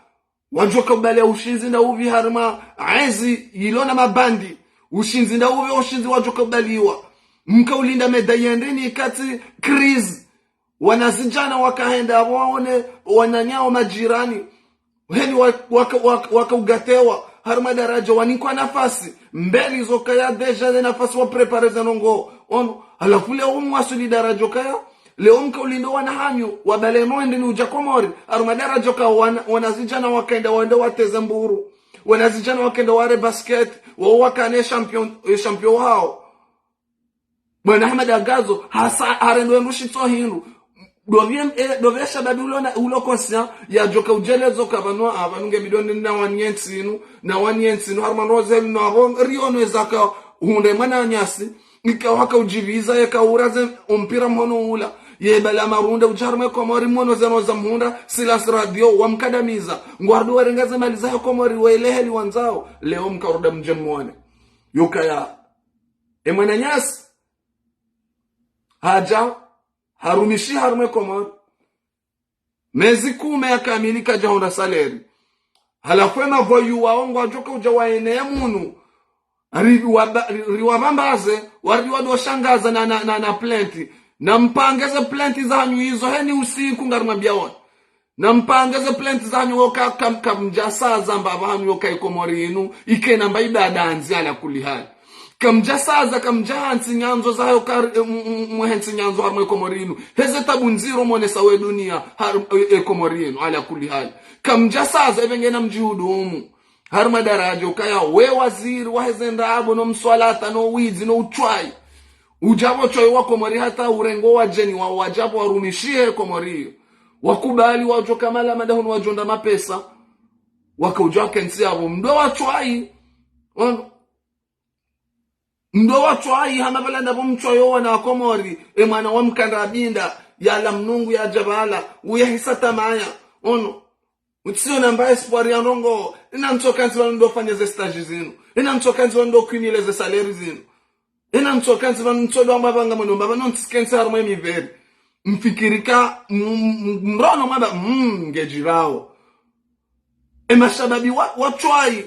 S1: wajoka ubale ushinzi nda uvi harma aizi ilona mabandi ushinzi nda uvi ushinzi wajoka ubaliwa mka ulinda medayendeni kati krizi wanazijana wakahenda waone wananyao majirani heni waka ugatewa harma daraja wanikwa nafasi mbeli zokaya deja de nafasi wa prepare zanongo ono alafule umwasuli daraja kaya leo mka ulindo wanahanyo wabale mwende ni uja Komori arumadara joka wanazijana wakaenda wende wateze mburu wanazijana wakaenda ware basket wakane champion hao Bwana Ahmed Agazo harendo mrushito hindu dovye shababi ulo konsia ya joka ujelezo kabanwa abanunge bidoni na wanyensinu harman rozel na hong riono ezaka hunde mana nyasi ikawaka ujiviza yakauraze umpira mhono ula yebala marunda ujarme Komori mwono zeno za mhunda silas radio wamkadamiza ngwardu warengaza mali za Komori waeleheli wanzao leo mkaruda mjemwane yukaya emwananyasi haja harumishi harme Komori mezi kume yakamilika jahonda saleri halafwena voyu waongo ajoka ujawaene munu riwabambaze wariwado shangaza na plenti na mpangeze plenti zanyu hizo heni usiku ngarimwambia wona na mpangeze plenti zanyu woka kamjasa zamba abanyu woka Komori inu ikena mbaida danzi ala kulihali kamja saza kamja hansi nyanzo zayo muhensi nyanzo harma komorinu heze tabu nziro mwone sawe dunia komorinu ala kulli hali kamja saza evengena mjihudumu harma daraja ukaya we waziri wahezenda abo no mswalata no wizi no uchwai ujabo choi wa komori hata urengo wa jeni wa wajabo warumishie komori wakubali wajo kamala madahun wajonda mapesa wakaujwa kensi abo mdo wa chwai ndo watu hai hama bala ndabo mchoyo wana komori mwana wa mkanda binda ya mnungu ya jabala uyahisa tamaya ono utsio namba espoir ya rongo ina mtokanzi ndo fanya ze stage zinu ina mtokanzi ndo kwinile ze salary zinu ina mtokanzi mtodo ambanga mno baba non skensa harma miveri mfikirika mrono maba ngejirao mashababi watu hai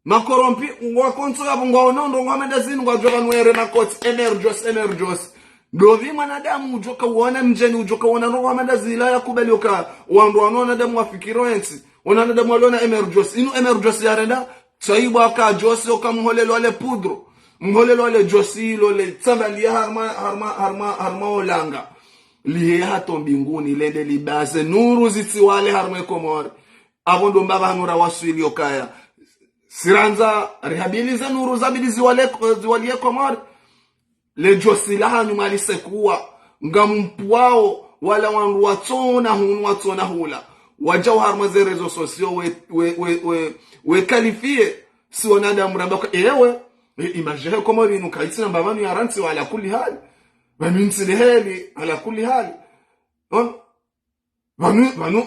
S1: makorompi wakonso yabo ngonondo ngwamenda zinu ngwajoka nwere na court emerjos dovi mwanadamu ujoka uona mjeni ujoka uona ndo ngwamenda zila ya kubelioka wando wanaona damu wafikiro ensi wanaona damu walona emerjos inu emerjos yarenda saibu aka josi okamholelo wale pudro mholelo wale josi lole tsambalia harma olanga lihe hato mbinguni lende libase nuru ziti wale harma komori abondo mbaba hanura waswili okaya siranza rehabiliza nuru zabidi ziwalie komori le josilaha nyuma lisekuwa ngampwao wala wandu watona hula wajau harmaze rezo sosio we kalifie si wanada mramba ewe imajehe komori inukaiti na mbabanu ya ranti wa ala kulli hali vanu insiliheli ala kulli hali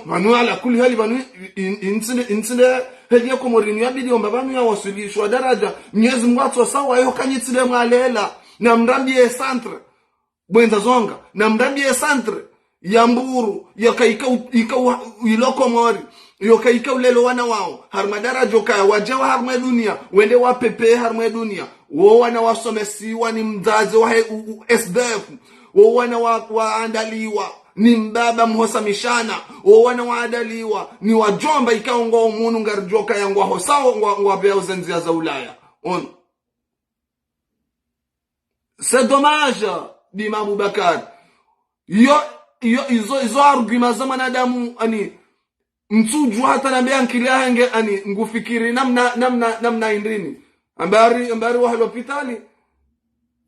S1: vanu ala kulli hali vanu insile hediye komori yabidi mbabanu ya wasulishwa daraja Mwenyezi Mungu atsosawa yo kanyitsile mwalela na mrambie centre bwenza zonga na mrambie centre ya mburu yakaika ilokomori yokaika ulelo wana wao harma daraja kaya wajewa harma dunia wende wapepe harma dunia wo wana wasomesiwa ni mzazi wa SDF wo wana waandaliwa ni mbaba mhosa mishana wo wana waandaliwa ni wajomba ikaongo umuntu ngarjoka yangwa hosao ngwa bea uzenzia za Ulaya on. C'est dommage Bima Abubakar izo argument za manadamu ani mtuju hata nambia nkilia henge ani ngufikiri namna indrini ambari wa hospitali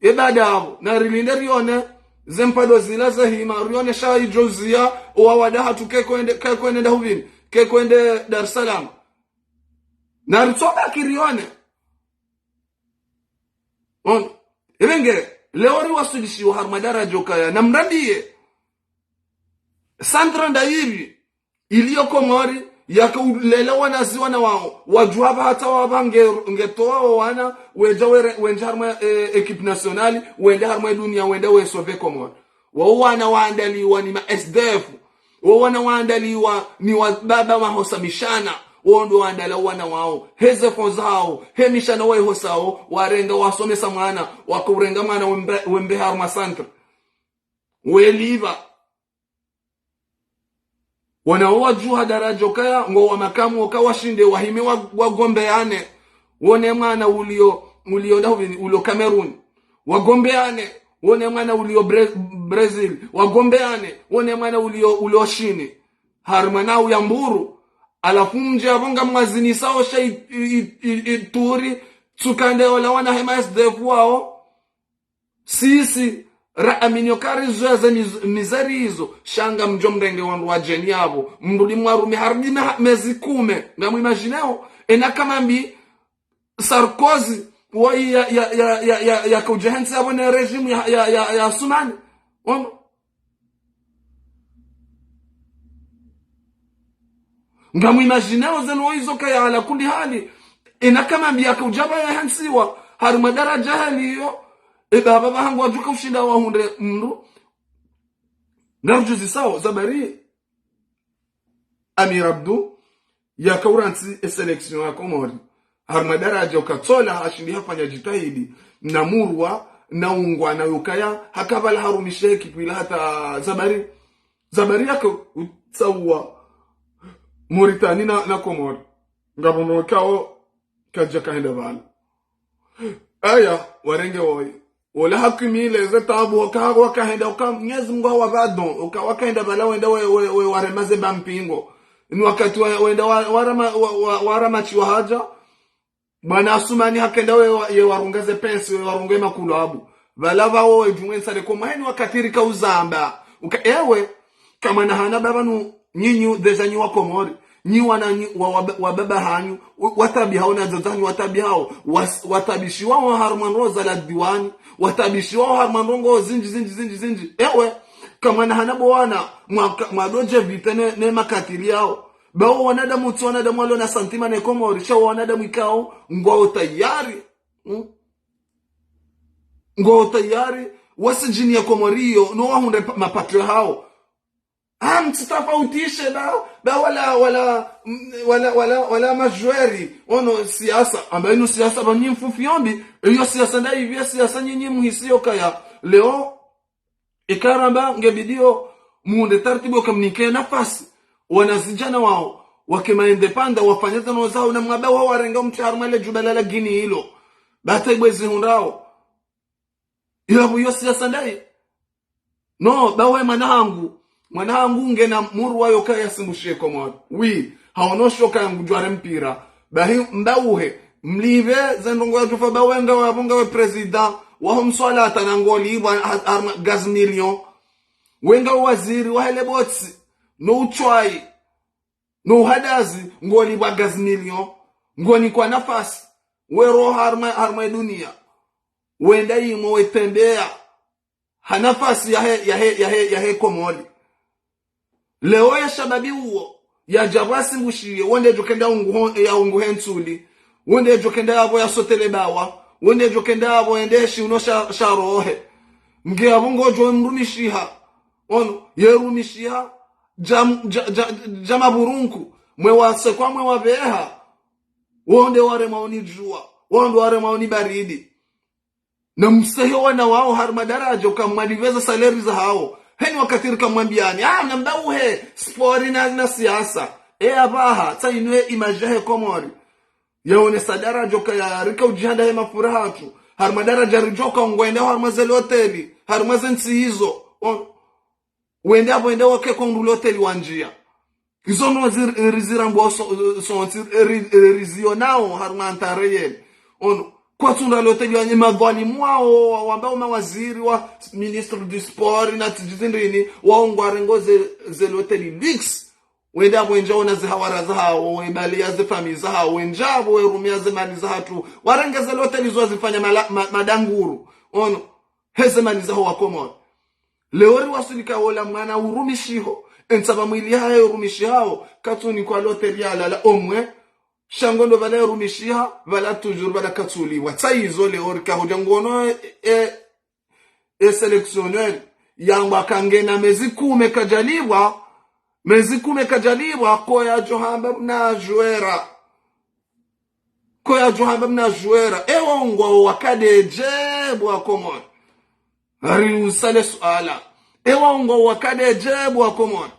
S1: ebada hapo na rilinde rione zempado zila za hima rione shai jozia wa wadaha kwende ndahubini kwende Dar es Salaam na ritoba kirione on Irenge leori wasudishi wa harmadara jokaya na mrandie Sandra Ndairi iliyo komori yakulelewa na ziwa na wao wajuaba hata wabange ngetoa wana wenja harma equipe nationale wende harma dunia wende wesove komori wao wana waandaliwa ni ma SDF wao wana waandaliwa ni wababa mahosamishana wondo waandala wana wao heze fonzao hemishana wao hosao warenga wasomesa mwana wakurenga mwana wembe harma centre weliva wanaowajua daraja kaya ngo wa makamu wakawashinde wahime wagombeane wone mwana ulio ndahuvini ulio Cameroon wagombeane wone mwana ulio Brazil wagombeane wone mwana ulio Shini harmanau ya mburu alafu mje abonga mwazini sao sha ituri tukande wala wana hema SDF wao sisi aminyokari zoza mizari hizo shanga mjomrenge wandu wa jeni yabo mnduli mwarumi harbi mezi 10 ngamu imagineo ena kama mbi Sarkozy wa ya kujahensi yabo na regime ya Sumani ngamu imagineo zeno hizo kaya ala kundi hali ena kama mbi ya kujaba ya hansiwa haruma daraja hali hiyo baba bahangu wajuka ushinda wa hunde mru narjuzi sawa zabari Amir Abdu ya kauransi selection ya Komori harma daraja ukatola hashindi hafanya jitahidi na murwa na ungwa na yukaya hakabala harumishe kipila hata zabari yako utsawa Mauritania na Komori ngabono kao kaja kaenda bana aya warenge woi wala hakimile za tabu wakaenda Mwenyezi Mungu hawabado wakaenda bala wenda we waremaze bampingo ni wakati wenda warama chiwa haja bwana Asumani hakenda we warungaze pensi we warunge makulu abu bala bawo ejumwe sale ko maheni wakatiri ka uzamba ewe kama na hana baba nu nyinyu deja nyi wakomori nyi wana wa baba hanyu watabi hao na zazanyu watabi hao watabishi wao harman roza la diwani watabishi wao harman rongo zinji ewe kama na hana bwana mwadoje vitene ne makatili yao bao wanadamu tu wanadamu walo na santima na komori cha wanadamu ikao ngwao tayari ngwao tayari wasijini ya komorio no wahunde mapatro hao mtitafautishe ba wala majweri ono siasa ambayo ino siasa banyi mfufiombi iyo siasa nda hivi siasa nyinyi muhisio kaya leo ikaramba ngebidio muunde taratibu kamnike nafasi wanazijana wao wakimaendepanda wafanyaza no zao na mwabe wao warenga mcharmale jubalala gini hilo bata ibwezi hundao iyo siasa ndai no bawe mwanangu ngena muru wayo kaya simbushie komod haonosho kaya ngujware mpira bahi mbauhe mlive zendongo ya tufa bawenga wabunga we president waho mswala atanangoli gaz million wenga waziri wahele botsi no uchwai no hadazi ngoli ba gaz million ngoni kwa nafasi we roho harma dunia wenda yimo wetembea hanafasi ya he komodi leo ya shababi huo ya jabasi mbushie wende jokenda ungu hentuli wende jokenda abo ya sotele bawa wende jokenda abo endeshi uno sharohe mge abungo jo mrumishiha ono yerumishiha jama burunku mwewase kwa mwewabeha wonde ware maoni jua wonde ware maoni baridi na msehe wana wao harma daraja ukamwadiveza saleri za hao heni wakatiri kamwambiani na mbauhe spori na siasa abaha ta inwe imajahe komori yaone sadaraja ukaya rika ujihanda hema furahatu harma daraja rijoka ngwende harma zeli hoteli harma zensi hizo wende hapo ende wake kongulu hoteli wanjia hizo no rizirambo rizio nao harma antareyeli kwa tunda loteli wanye magwani mwao wambao mawaziri wa ministre du sport na tijizindini waongware ngoze zeloteli leaks wenda mwenja ona zihawara zao wembali ya zifami zao wenjabo werumia zemani zahatu warenge zeloteli zo zifanya madanguru hezemani zao wakomo leori wasulika wola mwana urumishiho ensaba mwili hayo urumishihao katuni kwa loteli ala omwe shangondo vala rumishiha vala toujours vala katsuli watsaizo le orika hojangono selectionneur yangwa kangena mezi kume kajalibwa koya johamba mna juera ewongo wakadeje bwa komon ari usale suala ewongo wakadeje bwa komon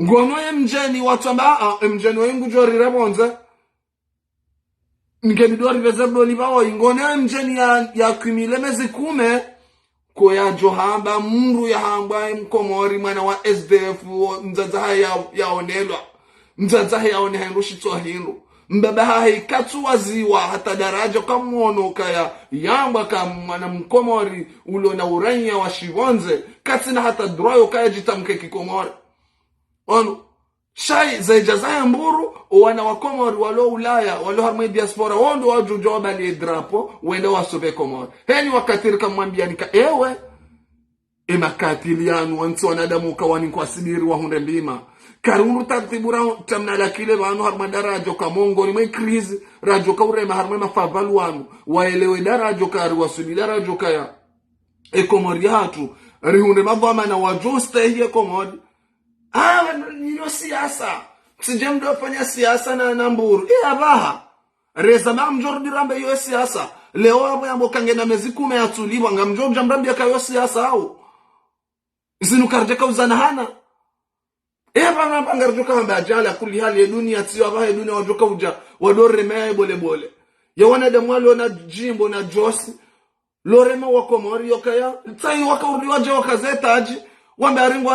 S1: ngono mjeni watu amba mjeni wengu jori rabonza ngeni vezeblo libao ngono mjeni ya kumile mezi kume ko ya johamba muru ya hamba mkomori mwana wa SDF mzazaha ya onelwa mzazaha ya onehendu shitwa hindu mbaba hai katsu waziwa hata daraja kamuono kaya yamba mwana mkomori ulo na uranya wa shivonze katsina hata droyo kaya jitamke kikomori shai zaijazaya mburu wana wakomori walo ulaya walo harmai diaspora wondo wajujo bali drapo wende wasobe komori heni wakatiri kamwambiani ewe makatilianu wansi wanadamu kawani kwa sibiri wa hunde mbima karunu tartibura tamna lakile wanu harma darajo kamongo ni krizi rajo kaurema harma mafavalu wanu waelewe darajo kari wasubi darajo kaya komori hatu rihunde mabama na wajuste hiye komori niyo siasa sijemdo fanya siasa na mburu abaha reza mamjordi rambe yo siasa leo abo yambo kangena mezi kume atuliwa ngamjordi jamrambi akayo siasa au zinu karjeka uzana hana bana bangar joka hamba jala kulli hali ya dunia tiwa ba ya dunia wajoka uja wadore mea bole bole ya wanadamu wale na jimbo na josi lorema wako mori yokaya tsai waka uriwaje wakazeta aji wambe arengo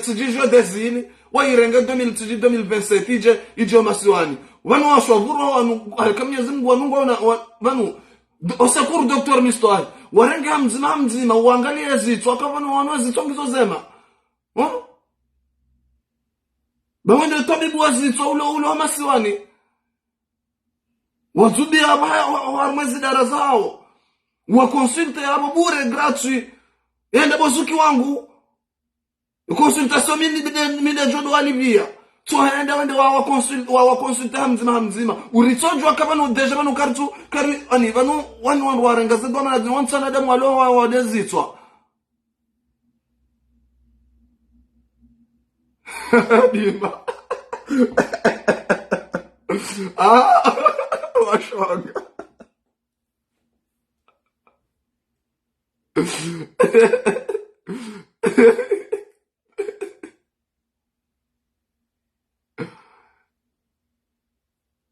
S1: tujijwe desini wa irenge 2027 ije masiwani wanu washavuro wanu alikamnya Mungu wanungu wanu osakuru Dr. Mistwai warenga mzima uangalie zitu akavano wanu zitu ngizozema bawende tabibu wazitu ulo masiwani wazubi harmazi darazao wa consulte abo bure gratuit enda bozuki wangu consultation mine jodo alivia so enda wende wa consulte hamzima uritojwa kabano deja bano kari ani bano wanu warengaze doma na wansana da mwalo wa dezitwa bima washonga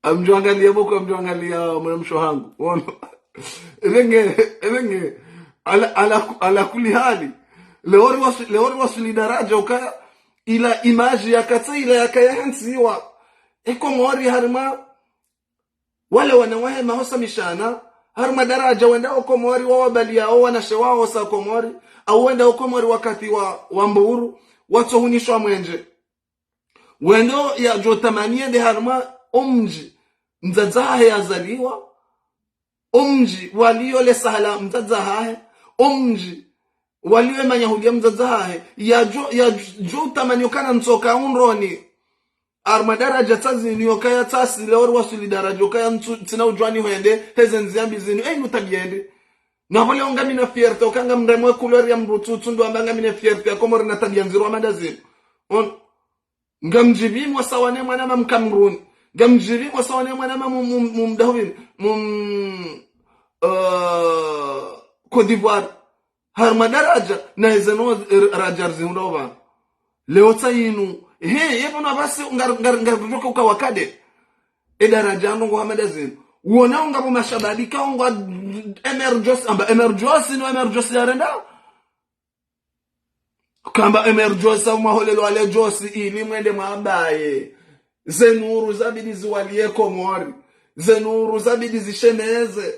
S1: amjuangalia boko amjuangalia mwanamsho wangu ono elenge ala kuli hali leori wasuli daraja ukaya ila image ya kata ila yakayansiwa eko mori harma wale wanawahe mahosa mishana harma daraja wenda okomori wawabali yao wanashewao sa komori au wenda okomori wakati wa mburu watu hunishwa mwenje wendo ya jotamania de harma omji mzazahe yazaliwa omji walio le sahala mzazahe omji walio manyahudia mzazahe ya jotamania kana mtoka unroni arma daraja tazi niyokaya tasi leori wasuli daraja kaya tina ujwani hoende hezen ziambi zinu nutabiende na wale ongami na fierté okanga mremwe couleur ya mrututu ndo ambanga mine fierté akomori na tabia nziro amandazini ngamjibi mwasawane mwana mamkamrun ngamjibi mwasawane mwana mumdahwin Côte d'Ivoire harma daraja na hezeno rajar zindoba leo tayinu yebona basi ngar ukawakade daraja ndo hamedazini uona ngabo mashabadika ngwa emerjosi yarenda kamba emerjosi maholelo ale josi ili mwende mabaye zenuru zabidi ziwalie komori zenuru zabidi zisheneze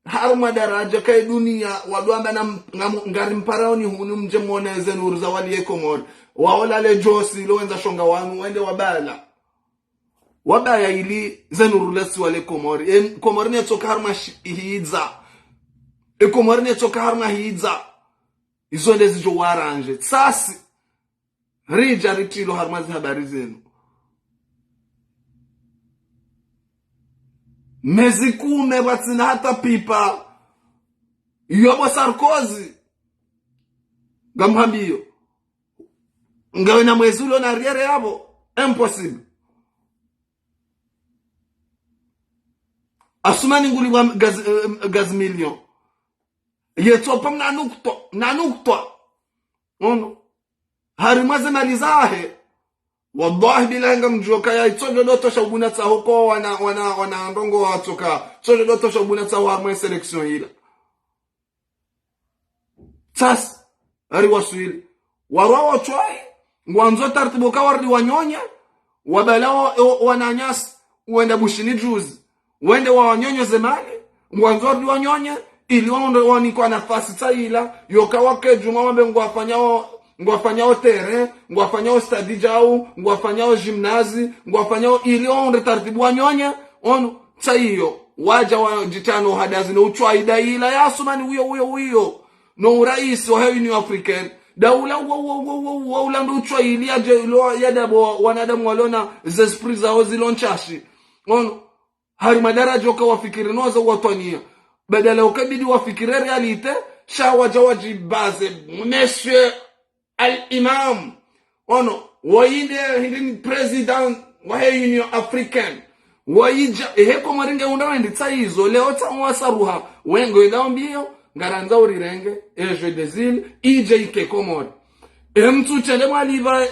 S1: haruma daraja kai dunia wadwamba na ngari mparaoni hunu mje muone zenuru zawalie komori waola ale josi loenza shonga wanu wende wabaya ili zenuru lesi wale komori komori ne toka harma hidza komori ne toka harma hidza izo ndezi jo waranje sasi rija ritilo harma habari zenu mezikume batsina hata pipa yobo Sarkozy gamhambio ngawe na mwezulo na riere yabo impossible asumani nguli wa gaz million yetopam na nukto ono harimaze malizahe wallahi bilanga mjoka ya itojo doto shabuna tsa hoko wana ndongo watoka itojo doto shabuna tsa wa mwe selection ila sas ari waswili warwa chwai ngwanzo tartibu kawardi wanyonya wabalao wananyas uenda bushini juzi wende wanyonyo zemani ngwanzo di wanyonya ili wani kwa nafasi tsaila yokawake juma wambe ngwafanyao tere ngwafanyao stadi jau ngwafanyao gymnasi ngwafanyao ili onde tartibu wanyonya ono tsaiyo waja wa jitano hadazi no uchwaida ila yasumani huyo no urais wa Union African daula wa ndo uchwaili aje lo yadabo wanadamu walona zesprit zao zilonchashi ono hari madaraja ukawafikiri noza watwania badala ukabidi wafikiri realite shawaja wajibaze monsieur al-imam ono wainde hindi president wa Union African waija heko maringa undawendi tsaizo leo tsamwasaruha wengo indaombio ngaranza urirenge eje desil ije ike komori mtu chende mwaliva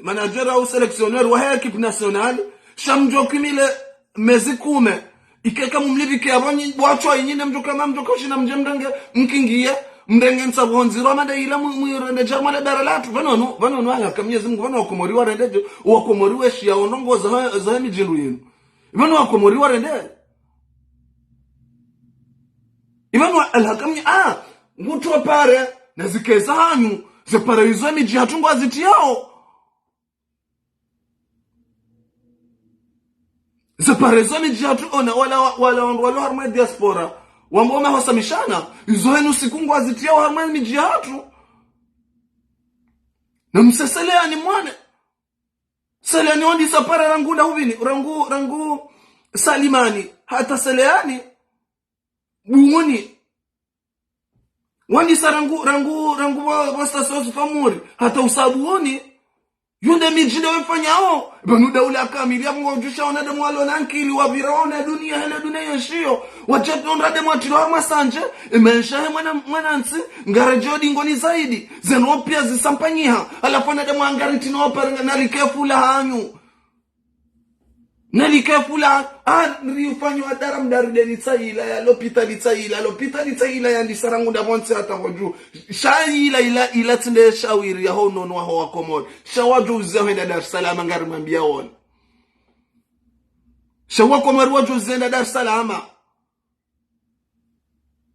S1: manager au selectionneur wa equipe nationale shamjo kimile mezi kume ikeka mumlivike abonyi bwachwa yinyine mjoka mamjoka shina mjemdange mkingie mndenge nsabonziro amade ila mwirende jamale daralatu vanono ala kamyezi Mungu vano wakomori warendeje wakomori weshi ya onongo za mijindu yenu vano wakomori warende ivano alhakamni ngutu pare na zikeza hanyu zepare izo miji hatungo aziti yao zepare miji hatu ona wala harma diaspora wambome hosamishana izo henu sikungo aziti yao harma miji hatu na mseselea ni mwane selea ni wandi sapare rangunda huvini rangu salimani hata seleani buoni wandi sarangu wasta sosu famuri hata usabuoni yunde mijinde wefanyao banuda ule akamili ya mungu ujusha onade mwalo na nkili waviraone dunia hele dunia yeshio wachetu onrade mwatilo harma sanje imenshahe mwana nsi ngare jodi ngoni zaidi zenopia zisampanyiha alafonade mwangari tinopa nalikefula hanyu nalikefula riufanyo adara mdaride litsaila ya lopita litsaila ya ndisarangu ndabonse hata waju shaila ila tinde shawiri ya hono wa hoa komori shawaju uzehenda Dar es Salaam ngari mwambia wona shawa komori waju uzehenda Dar es Salaam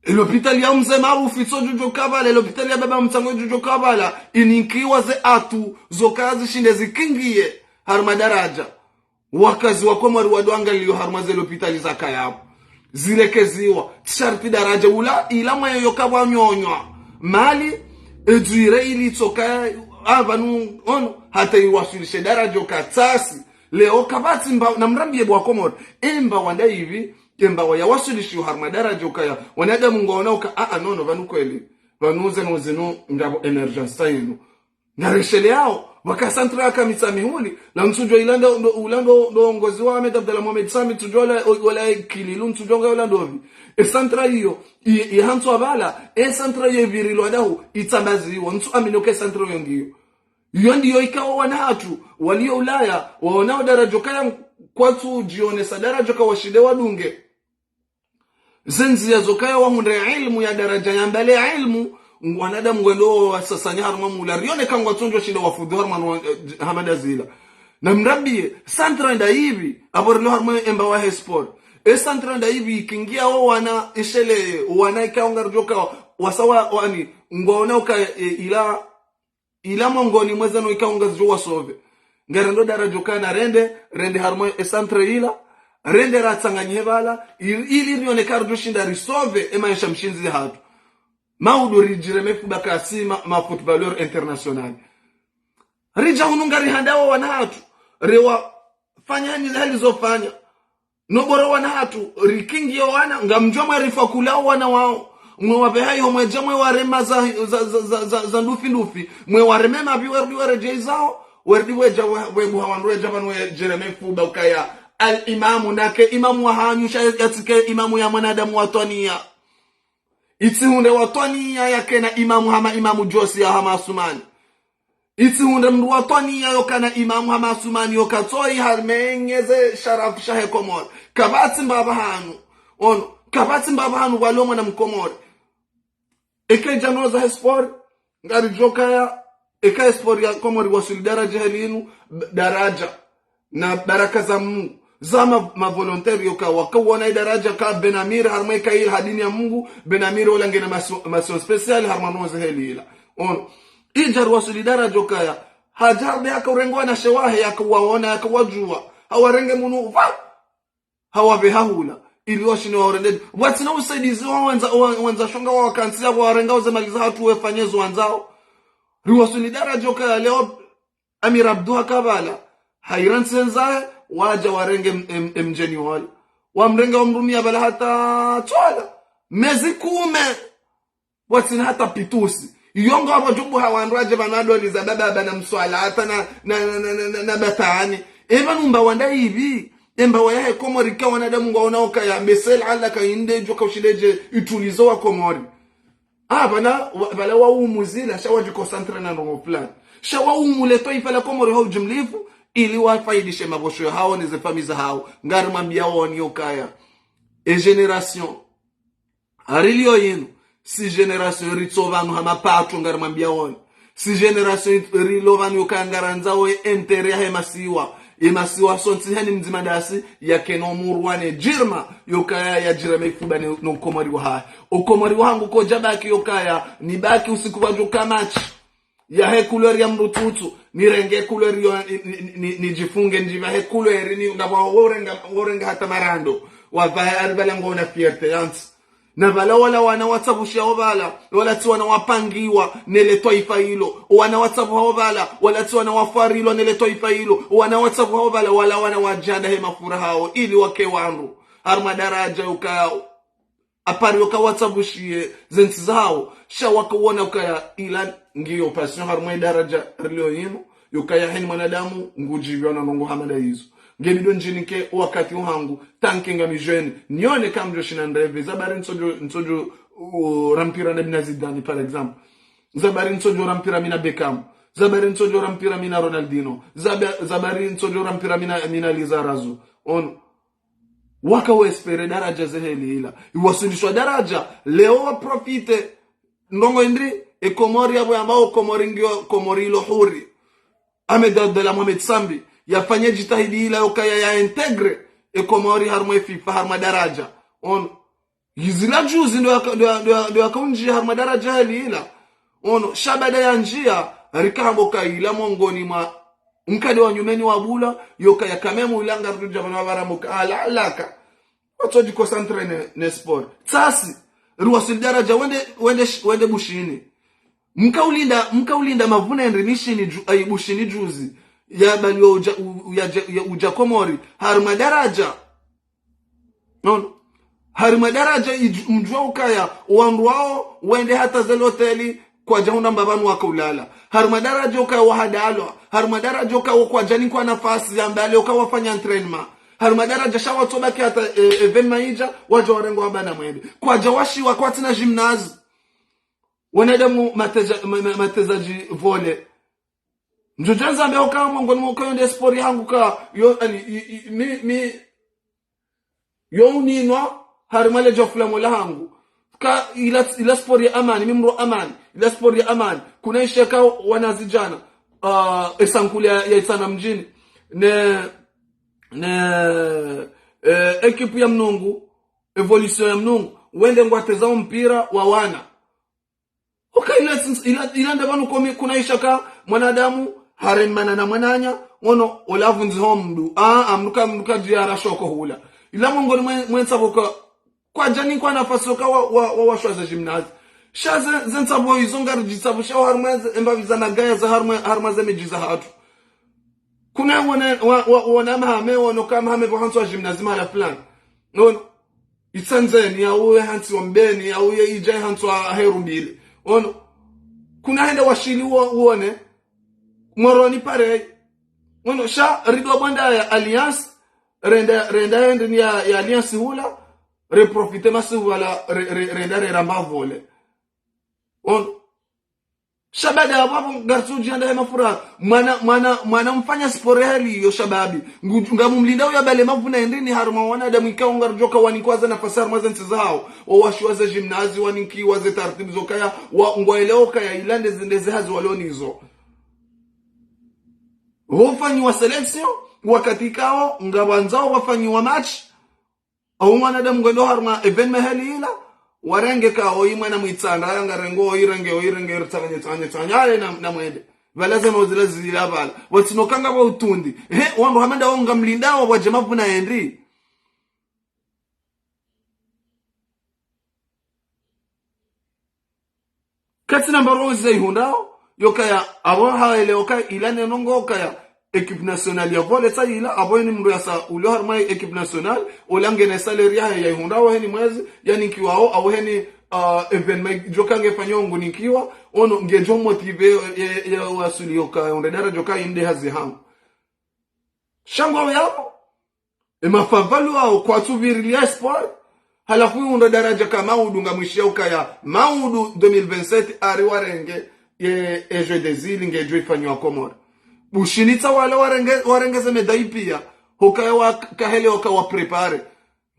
S1: l'hôpital ya mzee maarufu Jojo Kabala l'hôpital ya baba mtango Jojo Kabala ininkiwa ze atu zokazi shinde zikingie harma daraja wakazi wa Komori wadwanga liyo harmaze l'hôpital zakayabo zilekeziwa sharti daraja ila mwayo yokabwa nyonywa mali edzuire ili tsoka avanu ono hata iwasilishe daraja katasi leo kabati na mrambie bwa Komori emba wanda hivi emba wayawasilishe harma daraja kaya wanaga mungu waona nono vanu kweli vanuze nozeno ngabo emergency yenu nareshele yao wakasantra aka mitsamihuli la mtujwa ilanda ulando ongozi wa Ahmed Abdalla Mohamed Sami tujwa wala kililu mtujwa wala ndovi santra hiyo ihantu abala santra hiyo virilo adahu itambazi wontu aminoke santra yongiyo yondi ikawa wanatu walio Ulaya waonao daraja kaya kwatu jione sadaraja kwa washide wadunge zenzi ya zokaya wahunde ilmu ya daraja ya mbele ilmu wanadamu wendo wasasanya harma mula rione kangwa tonjo shinda wafudu harma hamada zila na mrabie santra nda hivi aborlo harma emba wa sport santra nda hivi kingia wana ishele wana ikaonga joka wasawa wani ngona uka ila mongoni mwezano ikaonga zwa sove ngarendo daraja kana rende harma santra ila rende ratsanganye bala ili rione karjo shinda risove emaisha mshinzi hatu maudu rijireme fubaka asima footballeur international rija hunungari handawa wanahatu rewa fanya hali zofanya noboro wanahatu rikingi wana ngamjoma rifa kulao wana wao mwe hai homwe jamwe warema za ndufi mwe wareme mabiwe jezao werdiwe webu hawanwe jabanwe jereme fubaka ya al imamu nake imamu wa hanyusha yatike imamu ya mwanadamu watwania itihunde watwania yake na imamu Josi ya hama Asumani itihunde mdu watwania yokana imamu hama Asumani yokatoi harmenyeze sharaf shahe Komori kabati mbaba hanu waloma na mkomori eke janoza hespori ngari joka ya eka hespori ya Komori wasuli daraja helinu daraja na baraka za Mungu zama volontaire yoka wakawana daraja ka Benamir harma kail hadini ya Mungu Benamir wala ngena masion special harma noze helila ijar wasuli daraja kaya hajar de akaurengwa na shewahe yakawaona yakawajua hawarenge munu hawabe hahula ili washini waorende watina usaidizi wanza shonga wakansia warenga za maliza hatu wefanyezo wanzao riwasuli daraja kaya leo Amir Abdullah Kabala hairan senzae waja warenge mjeni wale wamrenga wamrumia bala hata chola mezi kume watina hata pitusi yongo wajubu hawanraje banado alizababa na mswala hata na batani numba wanda hivi emba wayahe Komori kwa wanadamu waonaoka ya mesel ala ka inde joka ushileje itulizo wa Komori bala wa umuzila shawa jikosantre na ndongo plan shawa umuleto ifala Komori hao jumlifu ili wafaidishe mabosho hao ni zefamiza hao ngari mambia woni yokaya generation arilio yinu si generation ritsovanu hama patu ngari mambia woni si generation rilovanu yokaya ngaranzao entere ya masiwa imasiwa sonti hani mzimadasi ya kenomurwane jirma yokaya ya jirama ifuba no Komori wa haya ukomori wangu ko jabaki yokaya ni baki usiku wa kamachi ya he couleur ya mrututu ni renge couleur yo ni jifunge njiva he couleur ni ngabo worenga hata marando wa vaya arbala ngona fierté yants na vala wana whatsapp wala tu wana wapangiwa nele toifa hilo wana whatsapp wala tu wana wafarilo nele toifa hilo wana whatsapp wala wana wajanda he mafura hao ili wake wangu harma daraja ukao apari yoka whatsappshie zensi zao shawaka uona ukaya ila ngiyo passion harma daraja rilio yinu yokaya heni mwanadamu ngujibyo na nongo hamada hizo ngebido njinike wakati uhangu tankinga mijweni nione kamjo shina ndreve zabari nsojo rampira na bina Zidane par exemple zabari nsojo rampira mina Beckham zabari nsojo rampira mina Ronaldinho zabari nsojo rampira mina Lizarazu on waka wespere daraja zeheli ila iwasundishwa daraja leo profite ndongo indri Komori abo ambao Komori ngio Komori ilo huri amedadala Mohamed Sambi yafanye jitahidi ila yokaya ya integre Komori harma FIFA harma daraja on yizila juzi ndo akaunji harma daraja heli ila on shabada ya njia rikambo kaila mongoni ma mkade wa nyumeni wa bula yokaya kamemu ilanga ruja bana baramuka alaka watoji concentre ne sport sasi ruwasil daraja wende bushini mkaulinda mavuna endrimishini bushini juzi ya bali uja Komori harma daraja no harma daraja mjua ukaya wandu wao wende hata zelo hoteli kwa jahunda mbabanu wakaulala harma daraja ukaya wahadalwa harma daraja ukaya kwa jani kwa nafasi ya mbali ukaya wafanya entraînement harma daraja shawa tobaki hata even maija waja warengo wabana mwende kwa jawashi wakwati na gymnase wanadamu matezaji vole njojanza ambe ukaya mwongoni mwukayo nde sport yangu ka yo uninwa harma lejo flamola hangu ka ila sport ya amani mimro amani ila sport ya amani kuna isheka wanazijana esankule ya itana mjini ekipu ya mnungu evolution ya mnungu wende ngwateza mpira wa wana ila ndabanu kuna ishaka mwanadamu haremana na mwananya wono olavunzi homdu amnuka diara shoko hula ila mongoni mwensa kwa jani kwa nafasi wa washwaza gymnase shaze zensabo izonga jitsabo shaw harma embaviza na gaya za harma za mejiza hatu kuna wana mahame wono kama hame bohanso gymnase mala plan no itsanzeni ya uwe hansi wombeni ya uwe ijai hanso herumbile ono kuna henda washili uone moroni pare ono sha rido banda ya alliance renda ndi ya alliance hula reprofite masu wala renda ramba vole on shabada wapo garsuji anda mafura mwana mfanya sport hali yo shababi ngamumlinda ya bale mavuna endini haruma wana damu ikao ngarjoka wanikwaza nafasi haruma zense zao washwaza gymnase waninki waze taratibu zokaya ngwaeleoka ya ilande zindeze hazi walonizo wafanywa selection wakati kao ngabanzao wafanywa match au mwanadamu ngendo harma event mahali ila warenge ka oyimana muitsanda ngarengo oyirenge ritsanye na mwende balaza no zilazila bala watsinokanga ba utundi wando hamenda wonga mlindawo wa jamavu na Henry katina baroze ihundao yokaya abo haele okaya ilane nongo okaya équipe nationale ya volley ça ila abo ni mndo ya sa ulio harma équipe nationale olange na salary ya ihundao heni mwezi yani kiwao au heni evenement jokange fanyongo nikiwa ono ngejo motive ya wasuli yoka ondedara joka inde hazi hangu shango yao mafavalu au kwa tuvirilia sport halafu unda daraja ka maudu nga mwishia ukaya maudu 2027 ari warenge ye ejo dezili ngejo ifanywa Komora bushinitsa wale warengeze medai pia hokaya wakahele wakawa prepare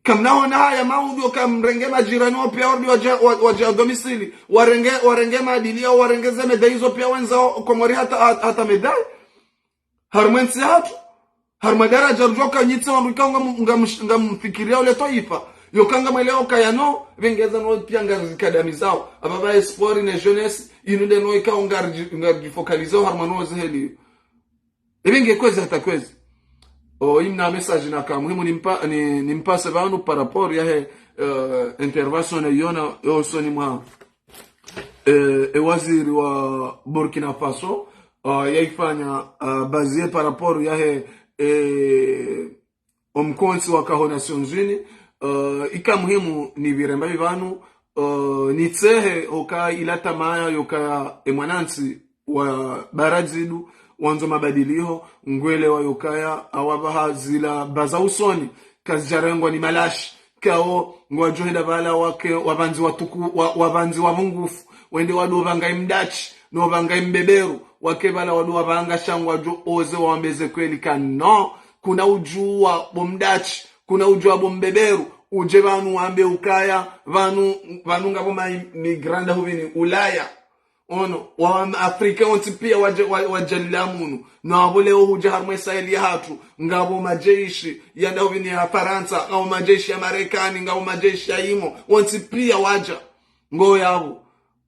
S1: kamnaona haya maudu wakamrenge majirani pia waja domisili warenge maadili au warengeze medai hizo pia wenzao Komori hata medai harmensi hatu harmadaraja rjoka nyitsa wanduka ngamfikiria ule toifa yokanga mweleo kayano vengeza no pia ngazikadami zao ababa esport na jeunesse inude no ika ngarji focaliser harmano zeheli ebenge kweza hatakweza imna message na kama muhimu nimpase banu par rapport ya intervention yona yosoni mwa waziri wa Burkina Faso yaifanya basé par rapport ya omkonsi wa kaho Nations Unies ika muhimu ni viremba vivanu ni tsehe oka ilata maya yoka emwanansi wa barazidu wanzo mabadiliho ngwele wa yokaya awabaha zila baza usoni kazi jarengwa ni malashi kao ngwajoheda bala wake wabanzi watuku wabanzi wa mungufu wende wadu vanga imdachi no vanga imbeberu wake bala wadu wabanga shangwa jo oze wambeze kweli kano kuna ujua bomdachi kuna ujua bombeberu uje vanu wambe ukaya vanu ngabo migranda huvini Ulaya ono wa Afrika onti pia wajalila munu na wabole huja harmwe Saheli hatu ngabo majeshi yanda huvini ya Faransa ngabo majeshi ya Marekani ngabo majeshi ya imo onti pia waja ngo yabo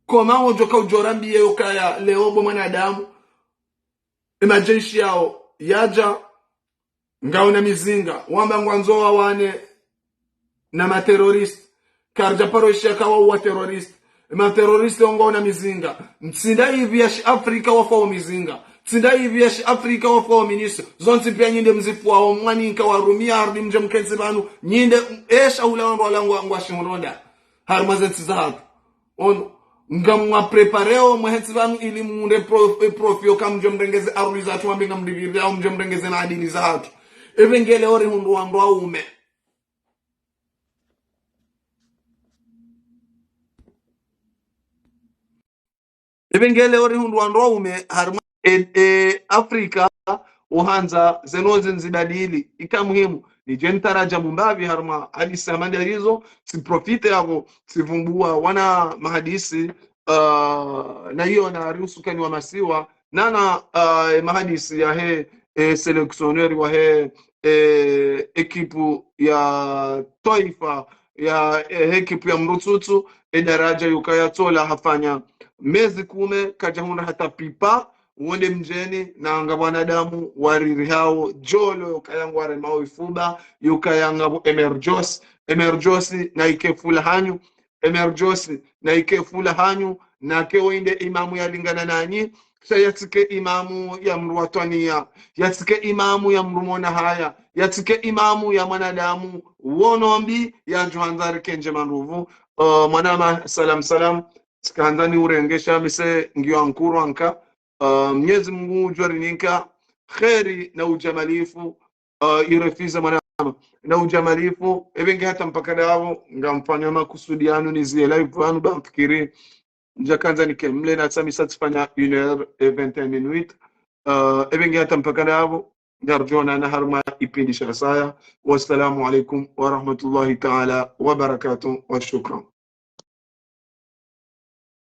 S1: koma ujoka ujorambi yokaya leo bo mwanadamu majeshi yao yaja ngao na mizinga wamba ngwanzoa wane na materrorist karja paroisha kawa wa terrorist materrorist ngao na mizinga mtsinda hivi ya Afrika wafao mizinga tsinda hivi ya Afrika wafao minister zonti pia nyinde mzifu wa mwani nka warumia hardi mje mkenzi banu nyinde esha ula wala ngwa shimronda harmazenzi zahabu ono ngamwa prepareo mwenzi banu ili munde profio kamje mrengeze aruliza tu ambinga mdiviri au mje mrengeze na adili zahabu evengele ore hundu wandu aume evengele ore hundu wandu aume harma Afrika uhanza zenoze nzidadili ika muhimu ni jentaraja mumbavi harma hadisi amandalizo si profite yako sivumbua wana mahadisi na hiyo na rusukani wa masiwa nana mahadisi ya selectionnaire wa ekipu ya Taifa ya ekipu ya Mrututu daraja yukayatola hafanya mezi kume kajahunda hata pipa uonde mjeni na nga wanadamu wariri hao jolo yukayangware mao ifuba yukayanga emerjosi na ikefula hanyu emerjosi na ikefula hanyu na keoinde imamu ya lingana nanyi yatike imamu ya mruatania yatike imamu ya mrumona haya yatike imamu ya mwanadamu wonombi ya Johanzari Kenje Manruvu mwanama salam skanzani urengesha mise ngio ankuru anka Mwenyezi Mungu jwarininka kheri na ujamalifu irefiza mwanama na ujamalifu ebenge hata mpaka dawo ngamfanya makusudiano nizie live wanu bamfikiri njakanza nikemle na tsami satifanya 1h21 minutes ebenge hata mpaka dawo ngarjona na harma ipindi shasaya wassalamu alaikum wa rahmatullahi ta'ala wa barakatuh wa shukran.